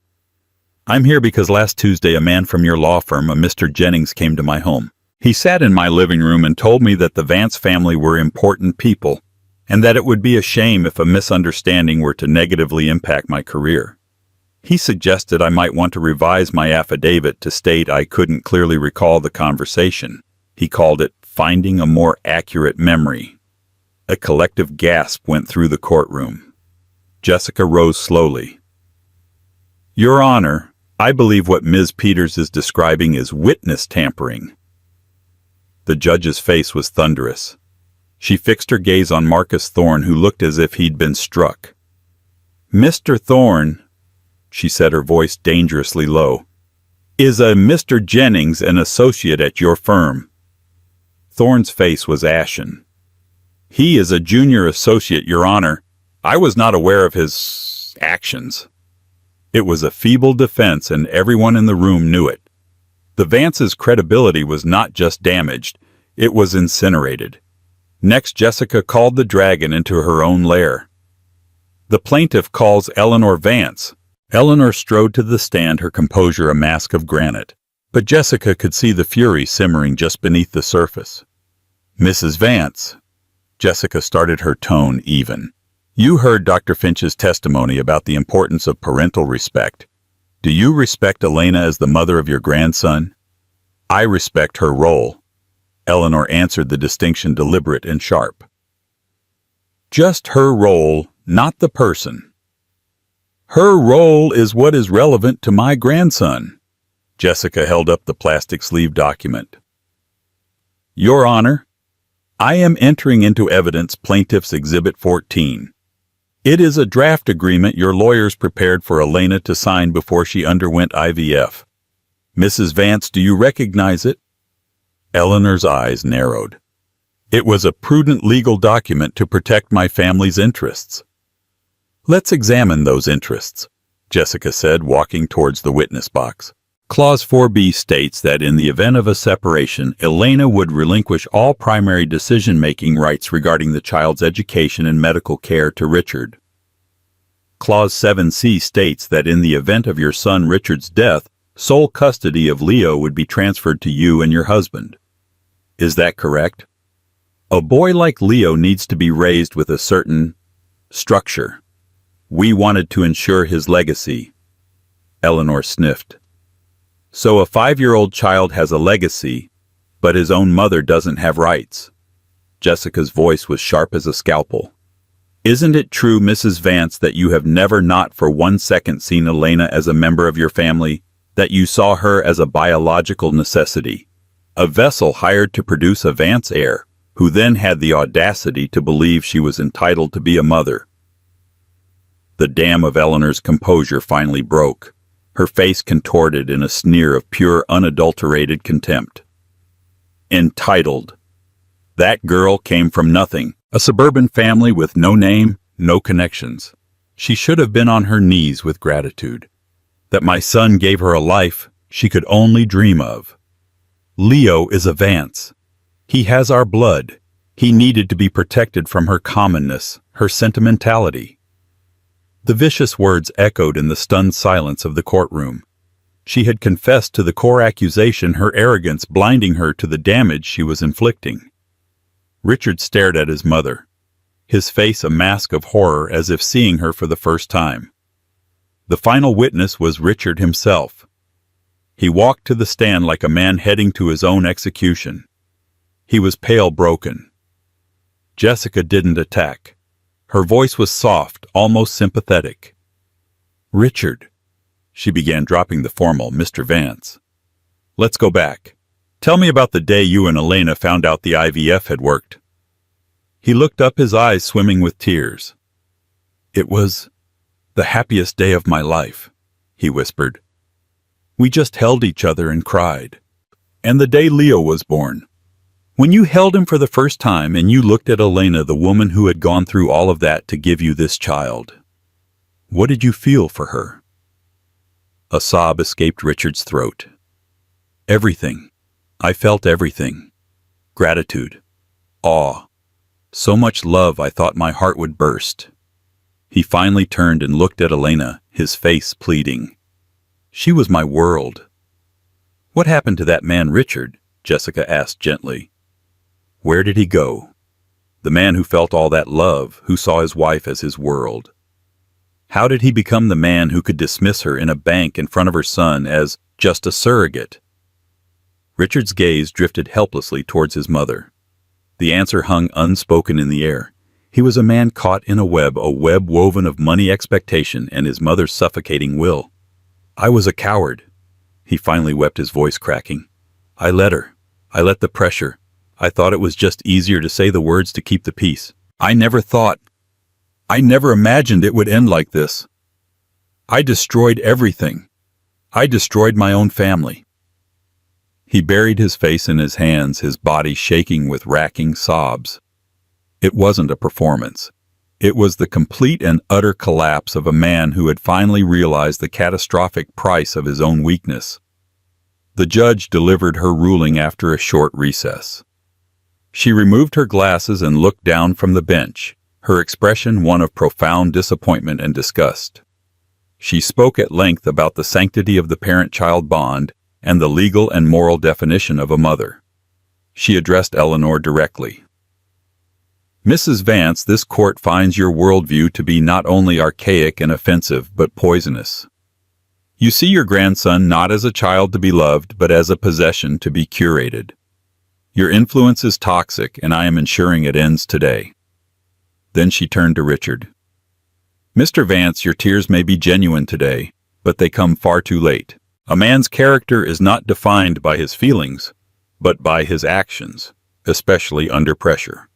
I'm here because last Tuesday a man from your law firm, a Mr. Jennings, came to my home. He sat in my living room and told me that the Vance family were important people, and that it would be a shame if a misunderstanding were to negatively impact my career. He suggested I might want to revise my affidavit to state I couldn't clearly recall the conversation. He called it finding a more accurate memory. A collective gasp went through the courtroom. Jessica rose slowly. Your Honor, I believe what Ms. Peters is describing is witness tampering. The judge's face was thunderous. She fixed her gaze on Marcus Thorne, who looked as if he'd been struck. Mr. Thorne, she said, her voice dangerously low, is a Mr. Jennings an associate at your firm? Thorne's face was ashen. He is a junior associate, Your Honor. I was not aware of his actions. It was a feeble defense, and everyone in the room knew it. The Vance's credibility was not just damaged, it was incinerated. Next, Jessica called the dragon into her own lair. The plaintiff calls Eleanor Vance. Eleanor strode to the stand, her composure a mask of granite, but Jessica could see the fury simmering just beneath the surface. Mrs. Vance. Jessica started, her tone even. You heard Dr. Finch's testimony about the importance of parental respect. Do you respect Elena as the mother of your grandson? I respect her role. Eleanor answered, the distinction deliberate and sharp. Just her role, not the person. Her role is what is relevant to my grandson. Jessica held up the plastic sleeve document. Your Honor, I am entering into evidence Plaintiff's Exhibit 14. It is a draft agreement your lawyers prepared for Elena to sign before she underwent IVF. Mrs. Vance, do you recognize it? Eleanor's eyes narrowed. It was a prudent legal document to protect my family's interests. Let's examine those interests, Jessica said, walking towards the witness box. Clause 4B states that in the event of a separation, Elena would relinquish all primary decision-making rights regarding the child's education and medical care to Richard. Clause 7C states that in the event of your son Richard's death, sole custody of Leo would be transferred to you and your husband. Is that correct? A boy like Leo needs to be raised with a certain structure. We wanted to ensure his legacy. Eleanor sniffed. So a 5-year-old child has a legacy, but his own mother doesn't have rights. Jessica's voice was sharp as a scalpel. Isn't it true, Mrs. Vance, that you have never not for 1 second seen Elena as a member of your family, that you saw her as a biological necessity, a vessel hired to produce a Vance heir, who then had the audacity to believe she was entitled to be a mother? The dam of Eleanor's composure finally broke, her face contorted in a sneer of pure, unadulterated contempt. Entitled. That girl came from nothing, a suburban family with no name, no connections. She should have been on her knees with gratitude. That my son gave her a life she could only dream of. Leo is a Vance. He has our blood. He needed to be protected from her commonness, her sentimentality. The vicious words echoed in the stunned silence of the courtroom. She had confessed to the core accusation, her arrogance blinding her to the damage she was inflicting. Richard stared at his mother, his face a mask of horror as if seeing her for the first time. The final witness was Richard himself. He walked to the stand like a man heading to his own execution. He was pale, broken. Jessica didn't attack. Her voice was soft, almost sympathetic. "Richard," she began, dropping the formal Mr. Vance. "Let's go back. Tell me about the day you and Elena found out the IVF had worked." He looked up, his eyes swimming with tears. "It was the happiest day of my life," he whispered. "We just held each other and cried. And the day Leo was born. When you held him for the first time and you looked at Elena, the woman who had gone through all of that to give you this child, what did you feel for her?" A sob escaped Richard's throat. "Everything. I felt everything. Gratitude. Awe. So much love I thought my heart would burst." He finally turned and looked at Elena, his face pleading. "She was my world." "What happened to that man Richard?" Jessica asked gently. "Where did he go? The man who felt all that love, who saw his wife as his world. How did he become the man who could dismiss her in a bank in front of her son as just a surrogate?" Richard's gaze drifted helplessly towards his mother. The answer hung unspoken in the air. He was a man caught in a web woven of money, expectation, and his mother's suffocating will. "I was a coward," he finally wept, his voice cracking. "I let her. I let the pressure. I thought it was just easier to say the words to keep the peace. I never imagined it would end like this. I destroyed everything. I destroyed my own family." He buried his face in his hands, his body shaking with racking sobs. It wasn't a performance. It was the complete and utter collapse of a man who had finally realized the catastrophic price of his own weakness. The judge delivered her ruling after a short recess. She removed her glasses and looked down from the bench, her expression one of profound disappointment and disgust. She spoke at length about the sanctity of the parent-child bond and the legal and moral definition of a mother. She addressed Eleanor directly. "Mrs. Vance, this court finds your worldview to be not only archaic and offensive, but poisonous. You see your grandson not as a child to be loved, but as a possession to be curated. Your influence is toxic, and I am ensuring it ends today." Then she turned to Richard. "Mr. Vance, your tears may be genuine today, but they come far too late. A man's character is not defined by his feelings, but by his actions, especially under pressure.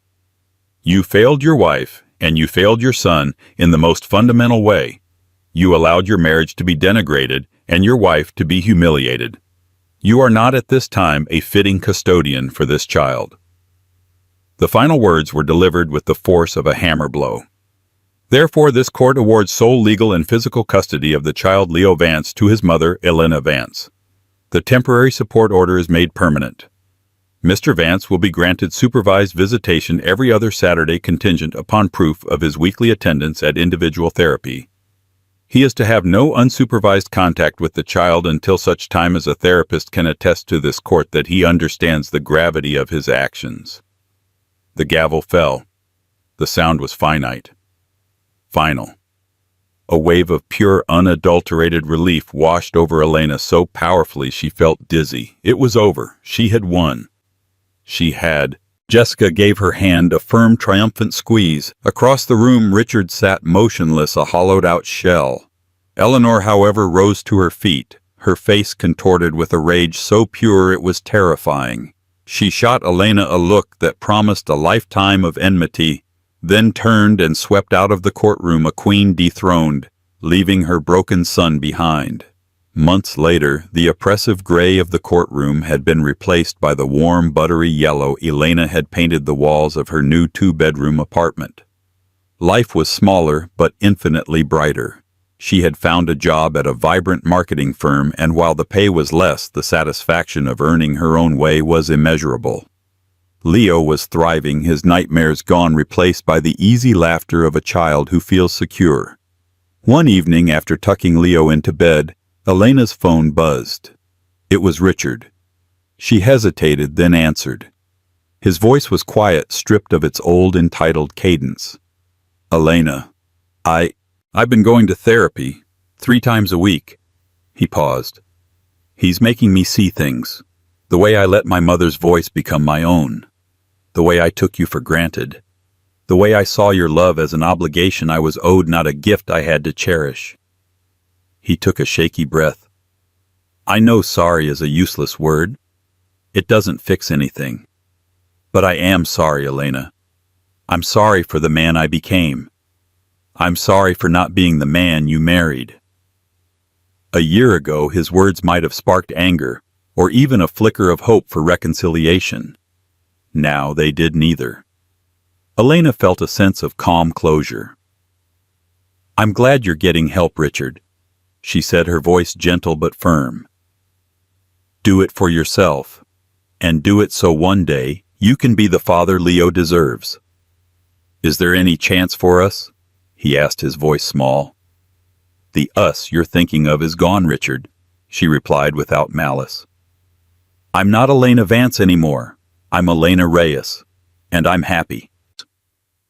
You failed your wife, and you failed your son in the most fundamental way. You allowed your marriage to be denigrated and your wife to be humiliated. You are not at this time a fitting custodian for this child." The final words were delivered with the force of a hammer blow. Therefore, this court awards sole legal and physical custody of the child Leo Vance to his mother, Elena Vance. The temporary support order is made permanent. Mr. Vance will be granted supervised visitation every other Saturday contingent upon proof of his weekly attendance at individual therapy. He is to have no unsupervised contact with the child until such time as a therapist can attest to this court that he understands the gravity of his actions. The gavel fell. The sound was finite. Final. A wave of pure, unadulterated relief washed over Elena so powerfully she felt dizzy. It was over. She had won. She had. Jessica gave her hand a firm, triumphant squeeze. Across the room, Richard sat motionless, a hollowed-out shell. Eleanor, however, rose to her feet, her face contorted with a rage so pure it was terrifying. She shot Elena a look that promised a lifetime of enmity, then turned and swept out of the courtroom a queen dethroned, leaving her broken son behind. Months later, the oppressive gray of the courtroom had been replaced by the warm, buttery yellow Elena had painted the walls of her new two-bedroom apartment. Life was smaller, but infinitely brighter. She had found a job at a vibrant marketing firm, and while the pay was less, the satisfaction of earning her own way was immeasurable. Leo was thriving, his nightmares gone, replaced by the easy laughter of a child who feels secure. One evening, after tucking Leo into bed, Elena's phone buzzed. It was Richard. She hesitated, then answered. His voice was quiet, stripped of its old entitled cadence. "Elena, I've been going to therapy 3 times a week." He paused. "He's making me see things. The way I let my mother's voice become my own. The way I took you for granted. The way I saw your love as an obligation I was owed, not a gift I had to cherish." He took a shaky breath. "I know sorry is a useless word. It doesn't fix anything. But I am sorry, Elena. I'm sorry for the man I became. I'm sorry for not being the man you married." A year ago, his words might have sparked anger, or even a flicker of hope for reconciliation. Now they did neither. Elena felt a sense of calm closure. "I'm glad you're getting help, Richard," she said, her voice gentle but firm. "Do it for yourself, and do it so one day you can be the father Leo deserves." "Is there any chance for us?" he asked, his voice small. "The us you're thinking of is gone, Richard," she replied without malice. "I'm not Elena Vance anymore. I'm Elena Reyes, and I'm happy."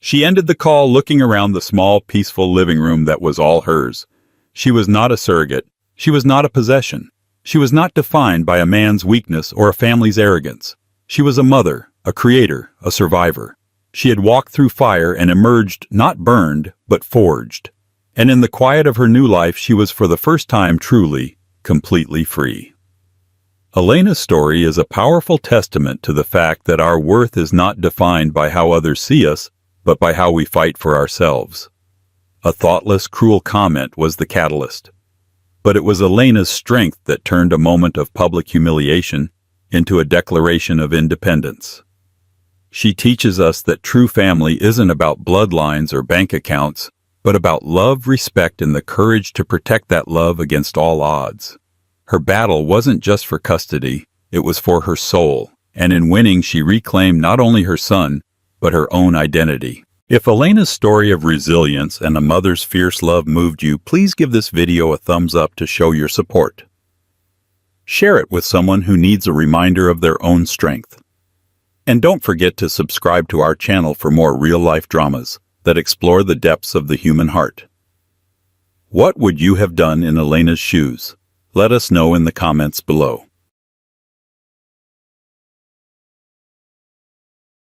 She ended the call, looking around the small, peaceful living room that was all hers. She was not a surrogate. She was not a possession. She was not defined by a man's weakness or a family's arrogance. She was a mother, a creator, a survivor. She had walked through fire and emerged not burned, but forged. And in the quiet of her new life, she was for the first time truly, completely free. Elena's story is a powerful testament to the fact that our worth is not defined by how others see us, but by how we fight for ourselves. A thoughtless, cruel comment was the catalyst. But it was Elena's strength that turned a moment of public humiliation into a declaration of independence. She teaches us that true family isn't about bloodlines or bank accounts, but about love, respect, and the courage to protect that love against all odds. Her battle wasn't just for custody, it was for her soul, and in winning she reclaimed not only her son, but her own identity. If Elena's story of resilience and a mother's fierce love moved you, please give this video a thumbs up to show your support. Share it with someone who needs a reminder of their own strength. And don't forget to subscribe to our channel for more real-life dramas that explore the depths of the human heart. What would you have done in Elena's shoes? Let us know in the comments below.